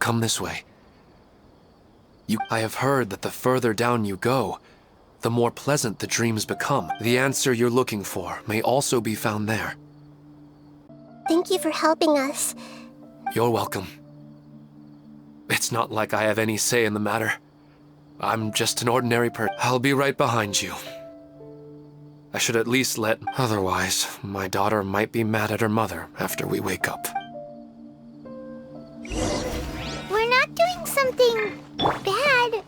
come this way. I have heard that the further down you go, the more pleasant the dreams become. The answer you're looking for may also be found there. Thank you for helping us. You're welcome. It's not like I have any say in the matter. I'm just an ordinary person. I'll be right behind you. I should at least let... Otherwise, my daughter might be mad at her mother after we wake up. We're not doing something bad,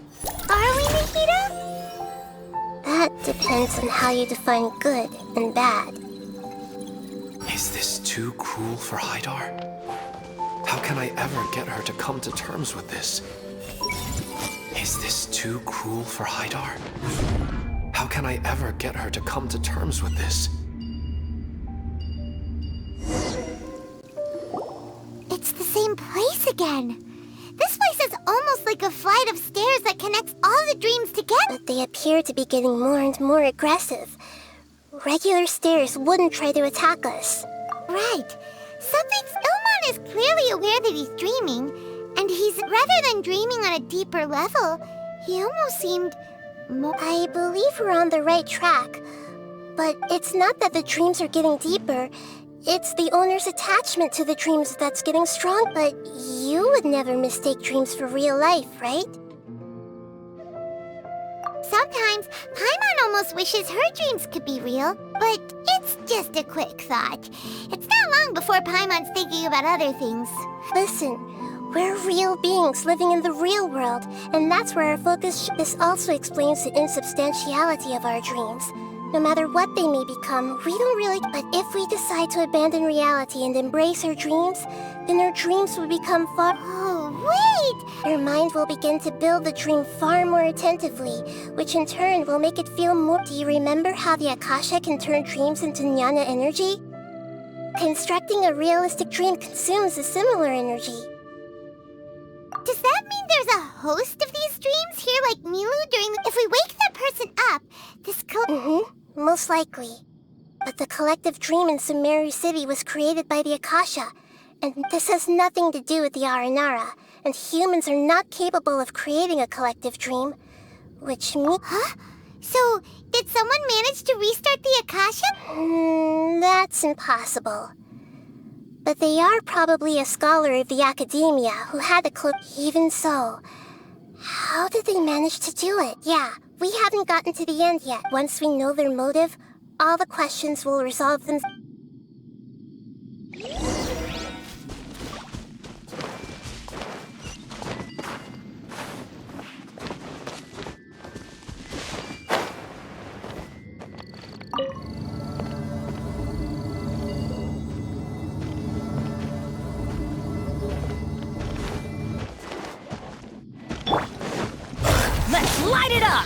are we, Nahida? That depends on how you define good and bad. Is this too cruel for Haidar? How can I ever get her to come to terms with this? Is this too cruel for Haidar? How can I ever get her to come to terms with this? It's the same place again. This place is almost like a flight of stairs that connects all the dreams together. But they appear to be getting more and more aggressive. Regular stairs wouldn't try to attack us. Right. Ilmon is clearly aware that he's dreaming, and rather than dreaming on a deeper level, he almost seemed more... I believe we're on the right track. But it's not that the dreams are getting deeper. It's the owner's attachment to the dreams that's getting strong. But you would never mistake dreams for real life, right? Sometimes, Paimon almost wishes her dreams could be real, but it's just a quick thought. It's not long before Paimon's thinking about other things. Listen, we're real beings living in the real world, and that's where our focus This also explains the insubstantiality of our dreams. No matter what they may become, we don't really... But if we decide to abandon reality and embrace our dreams, then our dreams will become far... Oh, wait! Our mind will begin to build the dream far more attentively, which in turn will make it feel more... Do you remember how the Akasha can turn dreams into jnana energy? Constructing a realistic dream consumes a similar energy. Does that mean there's a host of these dreams here like Milu during the... If we wake that person up, this most likely. But the collective dream in Sumeru City was created by the Akasha, and this has nothing to do with the Aranara, and humans are not capable of creating a collective dream, which means... Huh? So, did someone manage to restart the Akasha? That's impossible. But they are probably a scholar of the academia who had a clue. Even so, how did they manage to do it? Yeah, we haven't gotten to the end yet. Once we know their motive, all the questions will resolve themselves. Let's light it up!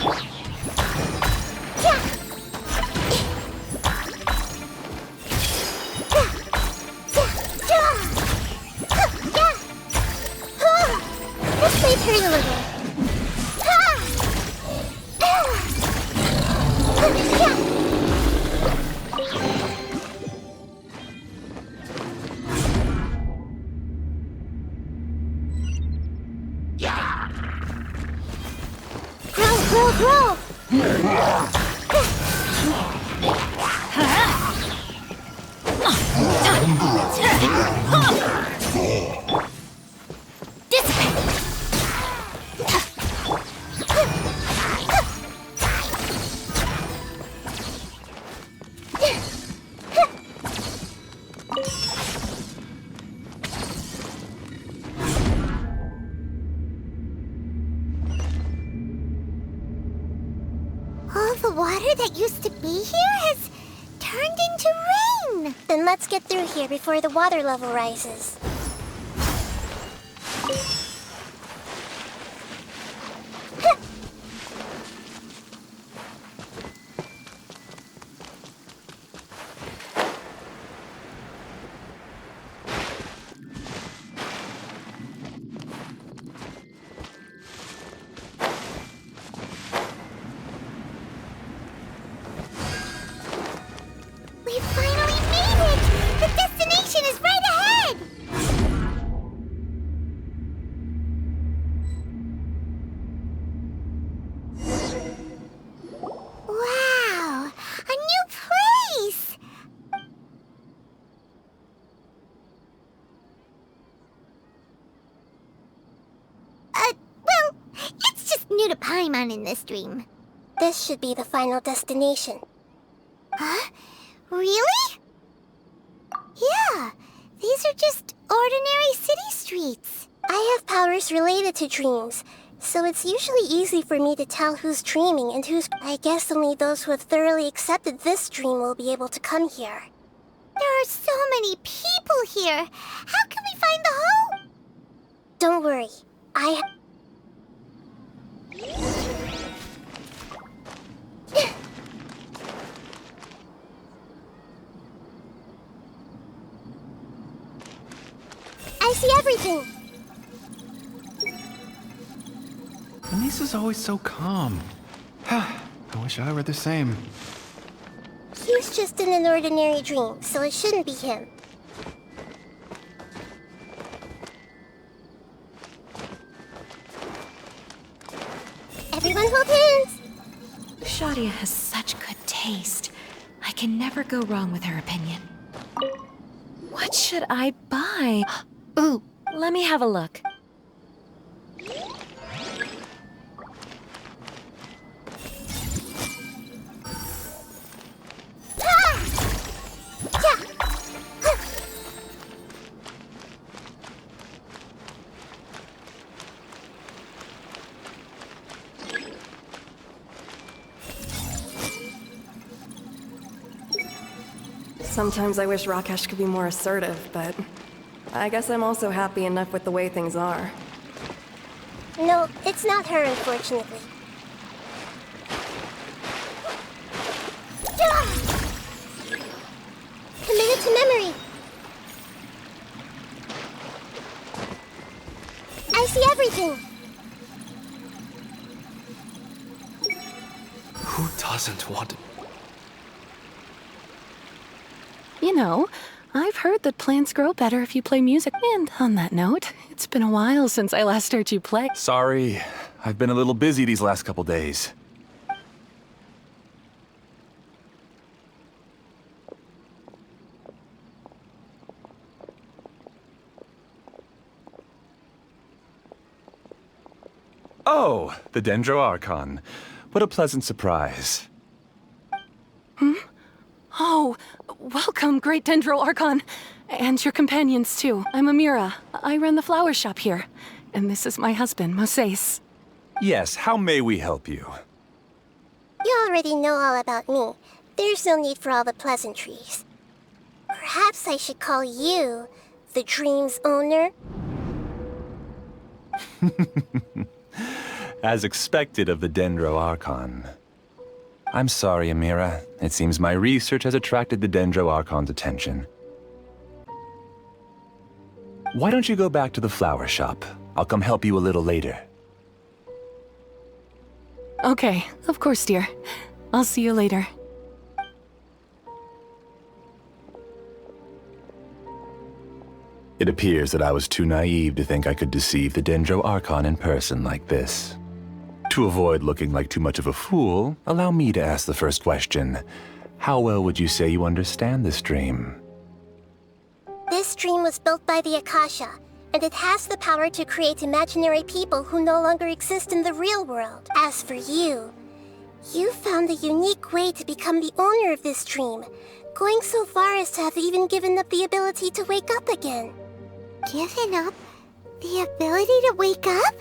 This may hurt a little. Grow! All the water that used to be here has turned into rain! Then let's get through here before the water level rises. We finally made it! The destination is right ahead! Wow! A new place! Well, it's just new to Paimon in this dream. This should be the final destination. Huh? Really? Yeah, these are just ordinary city streets. I have powers related to dreams, so it's usually easy for me to tell who's dreaming and who's... I guess only those who have thoroughly accepted this dream will be able to come here. There are so many people here. How can we find the home? Don't worry, I see everything! Lisa's always so calm. I wish I were the same. He's just in an ordinary dream, so it shouldn't be him. Everyone hold hands! Shadia has such good taste. I can never go wrong with her opinion. What should I buy? Ooh, let me have a look. Sometimes I wish Rakesh could be more assertive, but I guess I'm also happy enough with the way things are. No, it's not her, unfortunately. Committed to memory. I see everything. Who doesn't want to? You know, I've heard that plants grow better if you play music. And on that note, it's been a while since I last heard you play. Sorry, I've been a little busy these last couple days. Oh, the Dendro-Archon. What a pleasant surprise. Oh, welcome, great Dendro-Archon. And your companions, too. I'm Amira. I run the flower shop here. And this is my husband, Moses. Yes, how may we help you? You already know all about me. There's no need for all the pleasantries. Perhaps I should call you the dream's owner? As expected of the Dendro-Archon. I'm sorry, Amira. It seems my research has attracted the Dendro-Archon's attention. Why don't you go back to the flower shop? I'll come help you a little later. Okay, of course, dear. I'll see you later. It appears that I was too naive to think I could deceive the Dendro-Archon in person like this. To avoid looking like too much of a fool, allow me to ask the first question. How well would you say you understand this dream? This dream was built by the Akasha, and it has the power to create imaginary people who no longer exist in the real world. As for you, you found a unique way to become the owner of this dream, going so far as to have even given up the ability to wake up again. Given up the ability to wake up?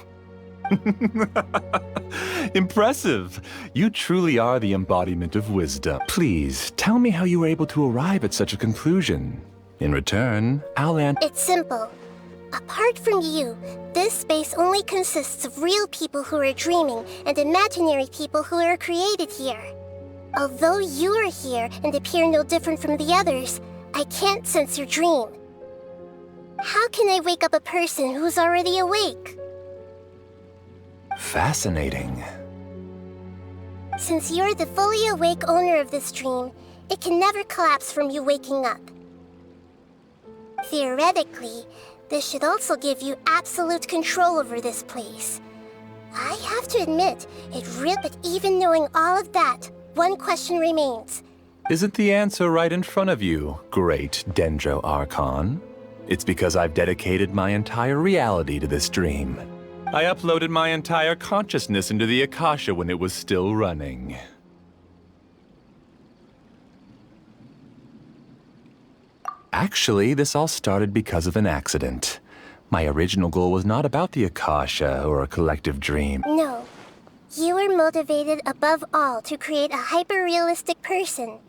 Impressive! You truly are the embodiment of wisdom. Please, tell me how you were able to arrive at such a conclusion. In return, It's simple. Apart from you, this space only consists of real people who are dreaming and imaginary people who are created here. Although you are here and appear no different from the others, I can't sense your dream. How can I wake up a person who's already awake? Fascinating. Since you're the fully awake owner of this dream, it can never collapse from you waking up. Theoretically, this should also give you absolute control over this place. I have to admit, but even knowing all of that, one question remains. Isn't the answer right in front of you, great Dendro-Archon? It's because I've dedicated my entire reality to this dream. I uploaded my entire consciousness into the Akasha when it was still running. Actually, this all started because of an accident. My original goal was not about the Akasha or a collective dream. No. You were motivated above all to create a hyper-realistic person.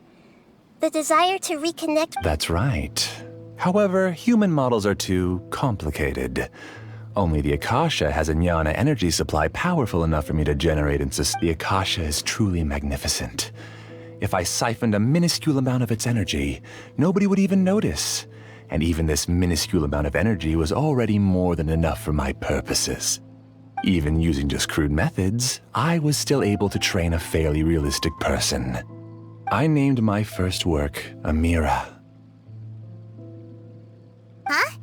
The desire to reconnect... That's right. However, human models are too complicated. Only the Akasha has a jnana energy supply powerful enough for me to generate and sustain. The Akasha is truly magnificent. If I siphoned a minuscule amount of its energy, nobody would even notice. And even this minuscule amount of energy was already more than enough for my purposes. Even using just crude methods, I was still able to train a fairly realistic person. I named my first work Amira. Huh?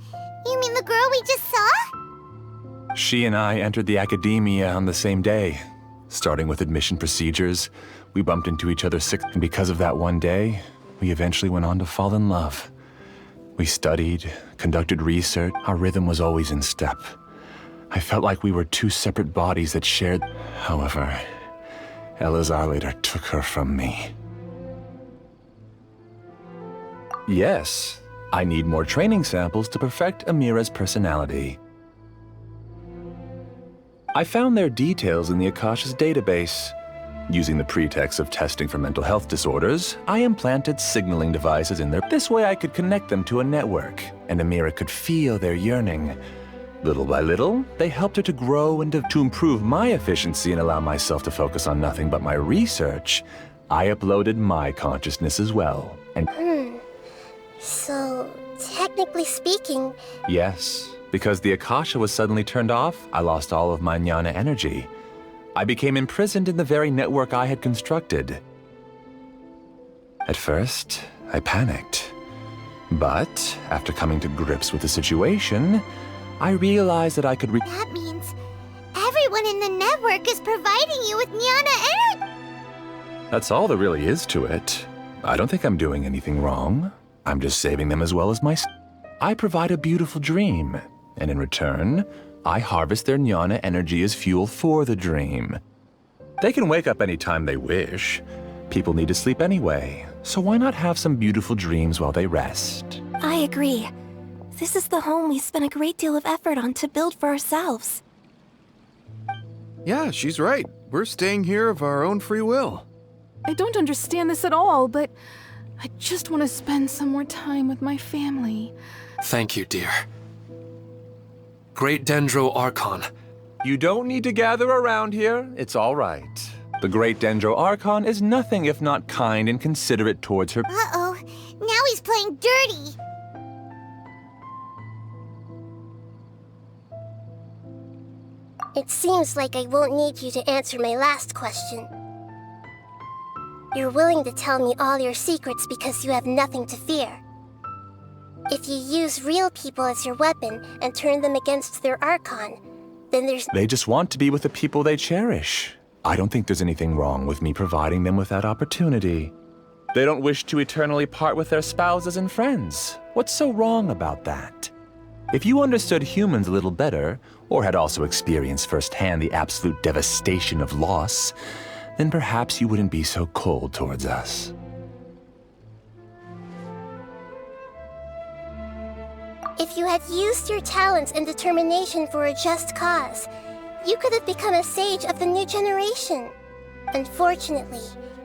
You mean the girl we just saw? She and I entered the academia on the same day. Starting with admission procedures, we bumped into each other and because of that one day, we eventually went on to fall in love. We studied, conducted research, our rhythm was always in step. I felt like we were two separate bodies that shared. However, Elazar later took her from me. Yes, I need more training samples to perfect Amira's personality. I found their details in the Akasha's database. Using the pretext of testing for mental health disorders, I implanted signaling devices in there. This way I could connect them to a network, and Amira could feel their yearning. Little by little, they helped her to grow and to improve my efficiency and allow myself to focus on nothing but my research. I uploaded my consciousness as well. And So, technically speaking... Yes, because the Akasha was suddenly turned off, I lost all of my jnana energy. I became imprisoned in the very network I had constructed. At first, I panicked. But, after coming to grips with the situation, I realized that I could That means everyone in the network is providing you with jnana energy. That's all there really is to it. I don't think I'm doing anything wrong. I'm just saving them as well as I provide a beautiful dream, and in return, I harvest their jnana energy as fuel for the dream. They can wake up anytime they wish. People need to sleep anyway, so why not have some beautiful dreams while they rest? I agree. This is the home we spent a great deal of effort on to build for ourselves. Yeah, she's right. We're staying here of our own free will. I don't understand this at all, but I just want to spend some more time with my family. Thank you, dear. Great Dendro Archon. You don't need to gather around here. It's all right. The Great Dendro Archon is nothing if not kind and considerate towards her. Uh-oh, now he's playing dirty. It seems like I won't need you to answer my last question. You're willing to tell me all your secrets because you have nothing to fear. If you use real people as your weapon and turn them against their Archon, then there's... They just want to be with the people they cherish. I don't think there's anything wrong with me providing them with that opportunity. They don't wish to eternally part with their spouses and friends. What's so wrong about that? If you understood humans a little better, or had also experienced firsthand the absolute devastation of loss, then perhaps you wouldn't be so cold towards us. If you had used your talents and determination for a just cause, you could have become a sage of the new generation. Unfortunately,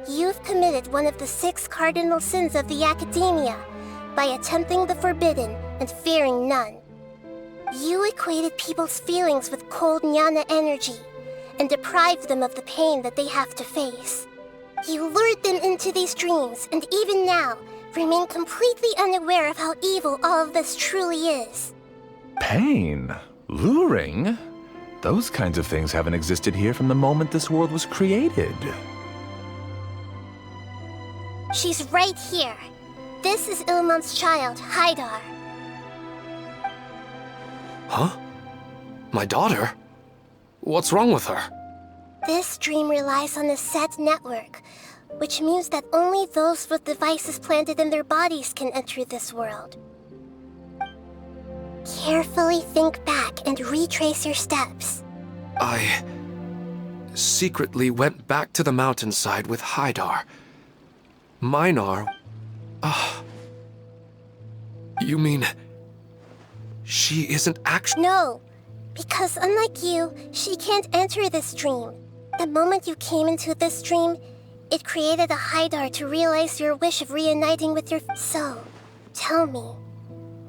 you've committed one of the 6 cardinal sins of the Academia by attempting the forbidden and fearing none. You equated people's feelings with cold jnana energy and deprived them of the pain that they have to face. You lured them into these dreams, and even now, remain completely unaware of how evil all of this truly is. Pain? Luring? Those kinds of things haven't existed here from the moment this world was created. She's right here. This is Ilmon's child, Haidar. Huh? My daughter? What's wrong with her? This dream relies on a set network, which means that only those with devices planted in their bodies can enter this world. Carefully think back and retrace your steps. I secretly went back to the mountainside with Haidar. Minar... You mean... she isn't actually... No, because unlike you, she can't enter this dream. The moment you came into this dream, it created a Haidar to realize your wish of reuniting with your... So, tell me,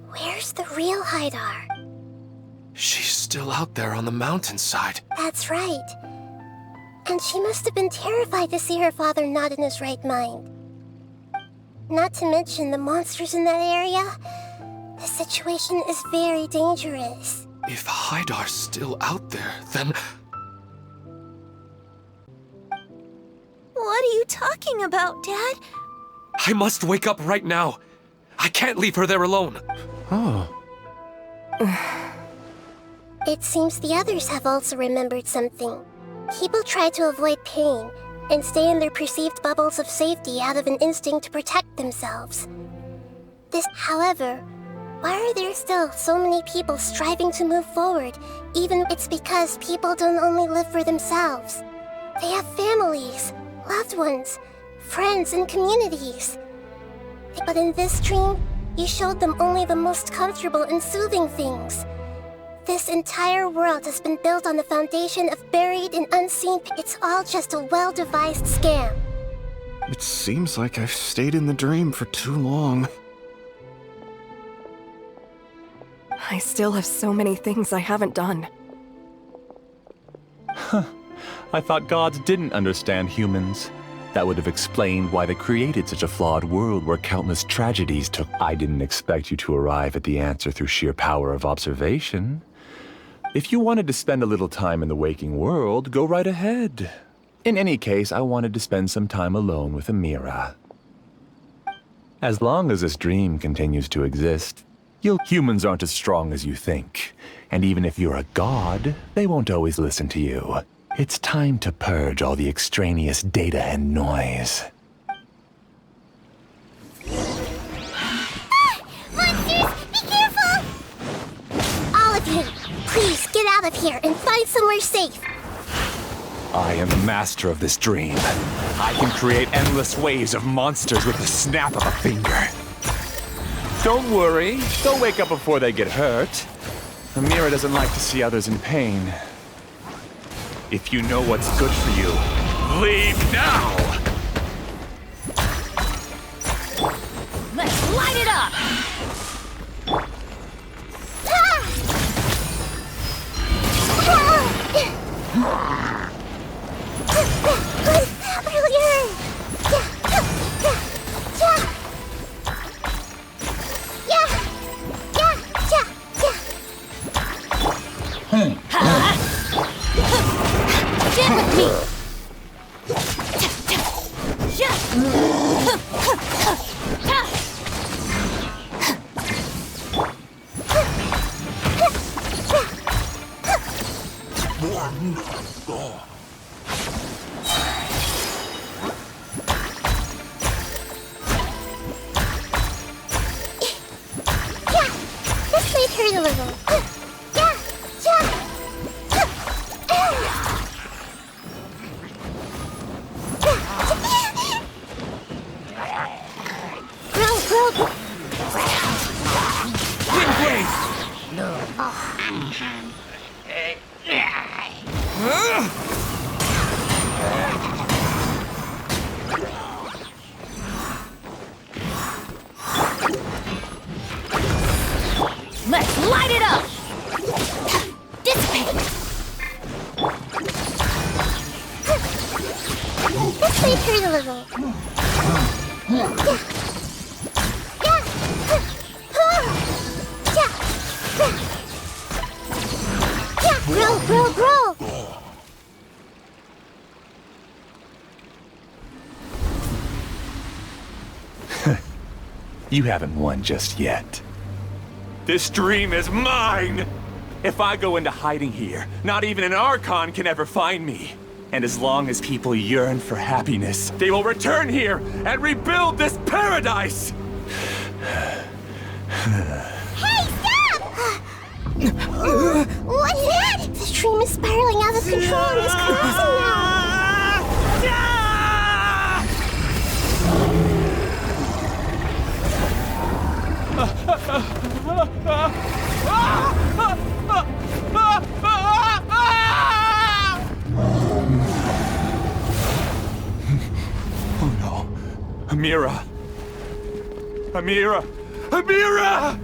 where's the real Haidar? She's still out there on the mountainside. That's right. And she must have been terrified to see her father not in his right mind. Not to mention the monsters in that area. The situation is very dangerous. If Haidar's still out there, then... What are you talking about, Dad? I must wake up right now. I can't leave her there alone. Oh. It seems the others have also remembered something. People try to avoid pain and stay in their perceived bubbles of safety out of an instinct to protect themselves. However, why are there still so many people striving to move forward, even it's because people don't only live for themselves. They have families, loved ones, friends, and communities. But in this dream, you showed them only the most comfortable and soothing things. This entire world has been built on the foundation of buried and unseen. It's all just a well-devised scam. It seems like I've stayed in the dream for too long. I still have so many things I haven't done. I thought gods didn't understand humans. That would have explained why they created such a flawed world where countless tragedies took. I didn't expect you to arrive at the answer through sheer power of observation. If you wanted to spend a little time in the waking world, go right ahead. In any case, I wanted to spend some time alone with Amira. As long as this dream continues to exist, humans aren't as strong as you think. And even if you're a god, they won't always listen to you. It's time to purge all the extraneous data and noise. Monsters, be careful! All of you, please get out of here and find somewhere safe. I am the master of this dream. I can create endless waves of monsters with the snap of a finger. Don't worry, they'll wake up before they get hurt. Amira doesn't like to see others in pain. If you know what's good for you, leave now! Let's light it up! This might hurt a little. Let's light it up! Dissipate! This might hurt a little. Grow! You haven't won just yet. This dream is mine! If I go into hiding here, not even an Archon can ever find me. And as long as people yearn for happiness, they will return here and rebuild this paradise! Hey, stop! What's that? The dream is spiraling out of control and is collapsing now. Oh no. Amira! Amira! Amira!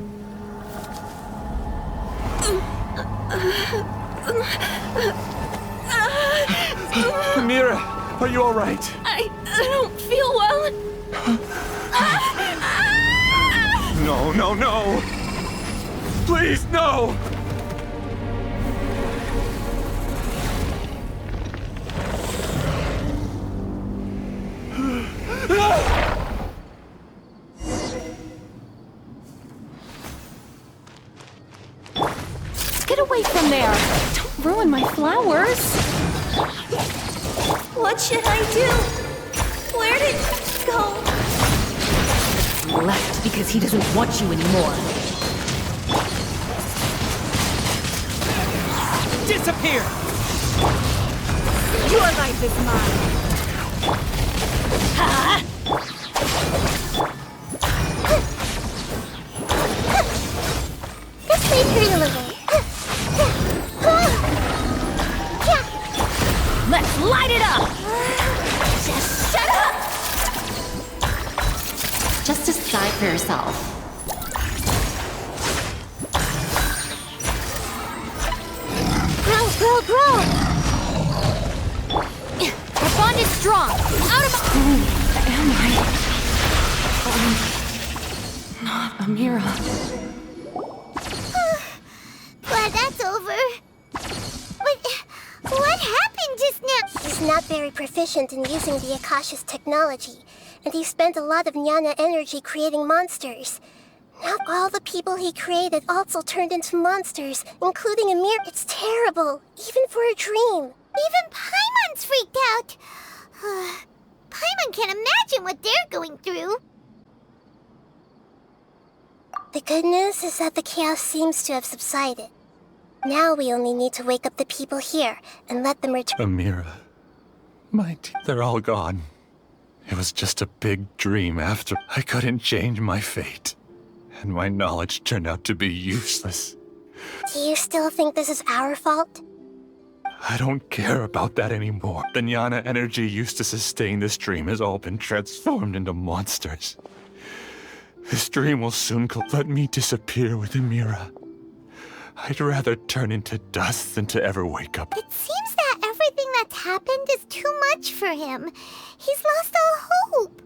Amira, are you all right? I don't feel well. No. Please, no! Get away from there! Don't ruin my flowers! What should I do? Where did it go? Left because he doesn't want you anymore. Disappear! Your life is mine! Ha! This might hurt a little. Amira. Glad that's over. But what happened just now? He's not very proficient in using the Akasha's technology, and he spent a lot of jnana energy creating monsters. Now all the people he created also turned into monsters, including Amir. It's terrible, even for a dream. Even Paimon's freaked out. Paimon can't imagine what they're going through. The good news is that the chaos seems to have subsided. Now we only need to wake up the people here and let them return. Amira, they're all gone. It was just a big dream after. I couldn't change my fate, and my knowledge turned out to be useless. Do you still think this is our fault? I don't care about that anymore. The jnana energy used to sustain this dream has all been transformed into monsters. This dream will soon let me disappear with Amira. I'd rather turn into dust than to ever wake up. It seems that everything that's happened is too much for him. He's lost all hope.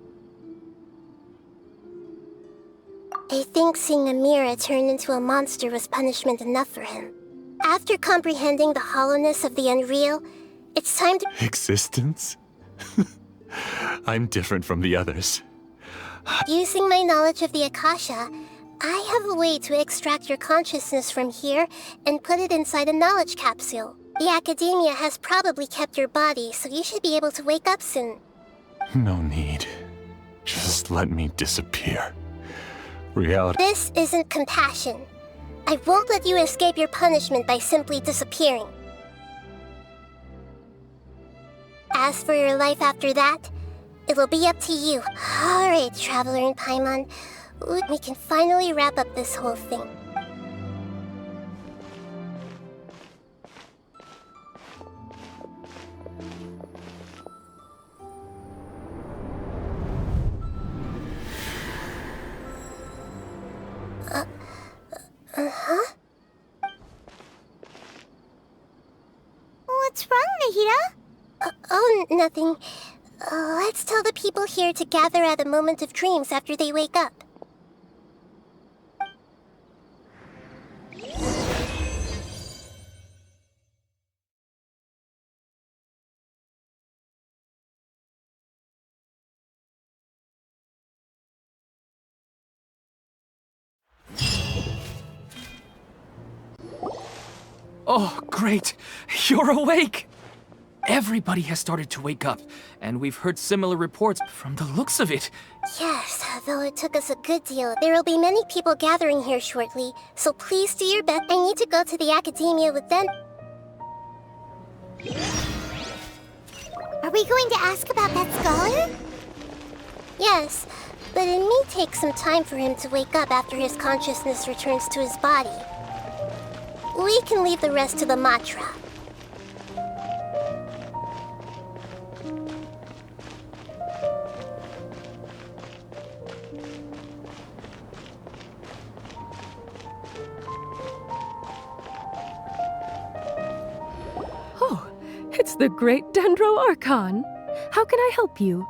I think seeing Amira turn into a monster was punishment enough for him. After comprehending the hollowness of the unreal, it's time to... Existence? I'm different from the others. Using my knowledge of the Akasha, I have a way to extract your consciousness from here and put it inside a knowledge capsule. The Academia has probably kept your body, so you should be able to wake up soon. No need. Just let me disappear. Reality... This isn't compassion. I won't let you escape your punishment by simply disappearing. As for your life after that, it'll be up to you. Alright, Traveler and Paimon. We can finally wrap up this whole thing. Uh-huh? What's wrong, Nahida? Oh, nothing. Let's tell the people here to gather at a moment of dreams after they wake up. Oh, great! You're awake! Everybody has started to wake up, and we've heard similar reports from the looks of it. Yes, though it took us a good deal. There will be many people gathering here shortly, so please do your best. I need to go to the Academia with them. Are we going to ask about that scholar? Yes, but it may take some time for him to wake up after his consciousness returns to his body. We can leave the rest to the Matra. Oh, it's the great Dendro Archon. How can I help you?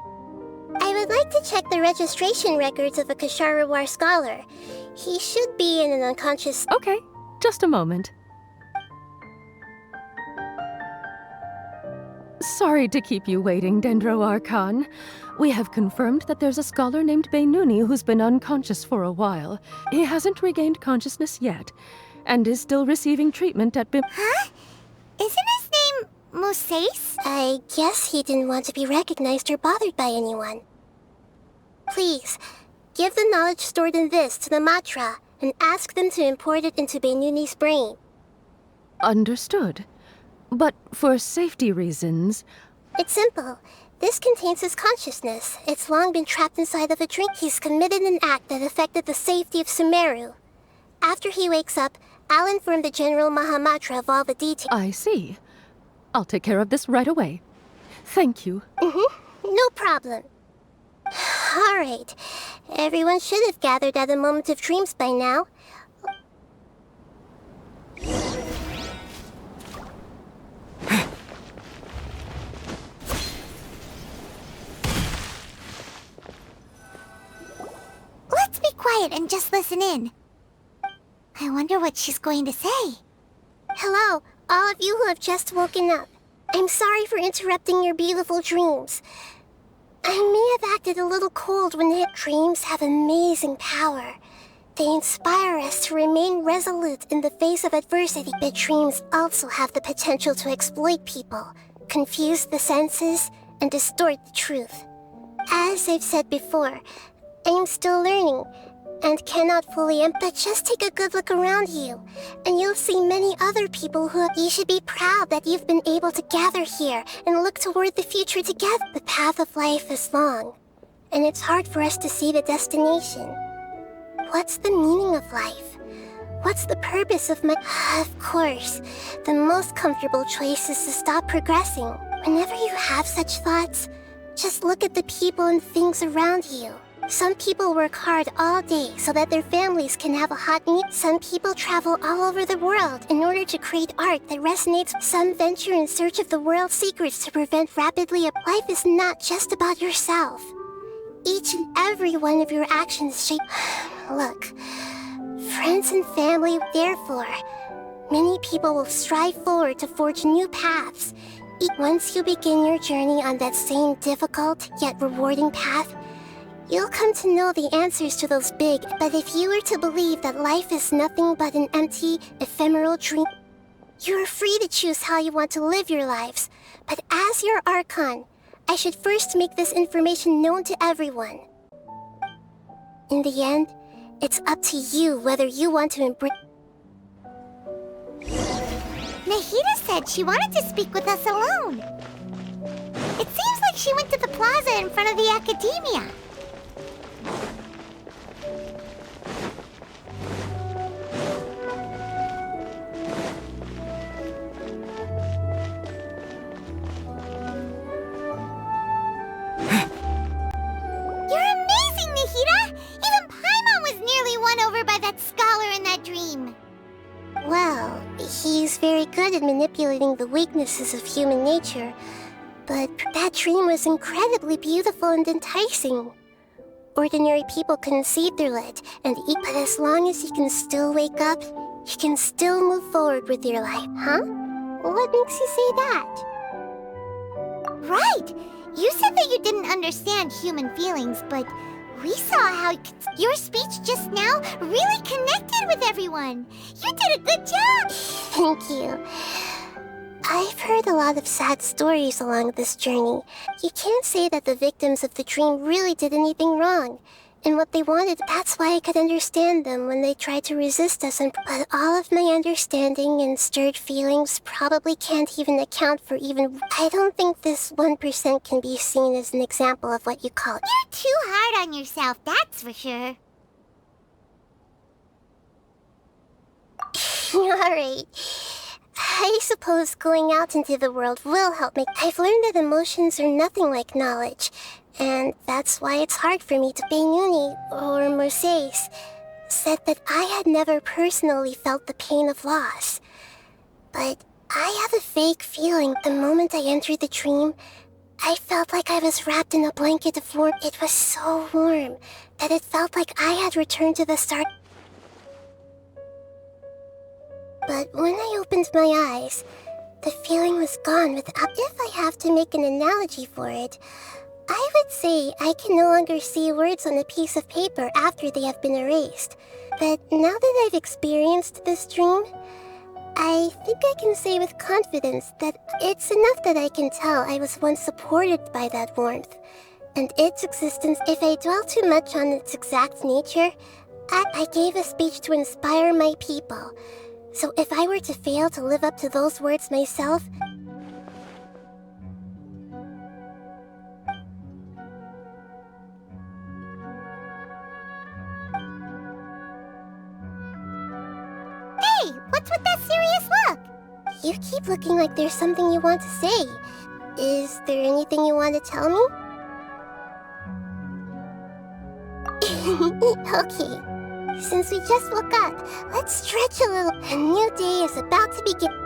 I would like to check the registration records of a Kasharawar scholar. He should be in an unconscious... Okay, just a moment. Sorry to keep you waiting, Dendro Archon. We have confirmed that there's a scholar named Benuni who's been unconscious for a while. He hasn't regained consciousness yet, and is still receiving treatment at Huh? Isn't his name Moses? I guess he didn't want to be recognized or bothered by anyone. Please, give the knowledge stored in this to the Matra, and ask them to import it into Benuni's brain. Understood. But for safety reasons... It's simple. This contains his consciousness. It's long been trapped inside of a drink. He's committed an act that affected the safety of Sumeru. After he wakes up, I'll inform the General Mahamatra of all the details. I see. I'll take care of this right away. Thank you. No problem. Alright. Everyone should have gathered at a moment of dreams by now. Let's be quiet and just listen in. I wonder what she's going to say. Hello, all of you who have just woken up. I'm sorry for interrupting your beautiful dreams. I may have acted a little cold when dreams have amazing power. They inspire us to remain resolute in the face of adversity. But dreams also have the potential to exploit people, confuse the senses, and distort the truth. As I've said before, I am still learning and cannot fully but just take a good look around you, and you'll see many other people who you should be proud that you've been able to gather here and look toward the future together. The path of life is long, and it's hard for us to see the destination. What's the meaning of life? What's the purpose of my... Of course, the most comfortable choice is to stop progressing. Whenever you have such thoughts, just look at the people and things around you. Some people work hard all day so that their families can have a hot meal. Some people travel all over the world in order to create art that resonates. Some venture in search of the world's secrets to prevent rapidly. Life is not just about yourself. Each and every one of your actions shape... Look, friends and family, therefore, many people will strive forward to forge new paths. Once you begin your journey on that same difficult yet rewarding path, you'll come to know the answers to those big. But if you were to believe that life is nothing but an empty, ephemeral dream, you are free to choose how you want to live your lives. But as your Archon, I should first make this information known to everyone. In the end, it's up to you whether you want to embrace... Nahida said she wanted to speak with us alone. It seems like she went to the plaza in front of the academia. You're amazing, Nahida! Even Paimon was nearly won over by that scholar in that dream. Well, he's very good at manipulating the weaknesses of human nature, but that dream was incredibly beautiful and enticing. Ordinary people couldn't see through it, and but as long as you can still wake up, you can still move forward with your life, huh? What makes you say that? Right! You said that you didn't understand human feelings, but we saw how your speech just now really connected with everyone. You did a good job! Thank you. I've heard a lot of sad stories along this journey. You can't say that the victims of the dream really did anything wrong. And what they wanted, that's why I could understand them when they tried to resist us. But all of my understanding and stirred feelings probably can't even account for even... I don't think this 1% can be seen as an example of what you call... You're too hard on yourself, that's for sure. Alright. I suppose going out into the world will help me. I've learned that emotions are nothing like knowledge, and that's why it's hard for me to... Benuni, or Mercedes, said that I had never personally felt the pain of loss. But I have a vague feeling the moment I entered the dream, I felt like I was wrapped in a blanket of warmth. It was so warm that it felt like I had returned to the start. But when I opened my eyes, the feeling was gone without... If I have to make an analogy for it, I would say I can no longer see words on a piece of paper after they have been erased. But now that I've experienced this dream, I think I can say with confidence that it's enough that I can tell I was once supported by that warmth. And its existence, if I dwell too much on its exact nature, I gave a speech to inspire my people. So if I were to fail to live up to those words myself... Hey, what's with that serious look? You keep looking like there's something you want to say. Is there anything you want to tell me? Okay. Since we just woke up, let's stretch a little. A new day is about to begin.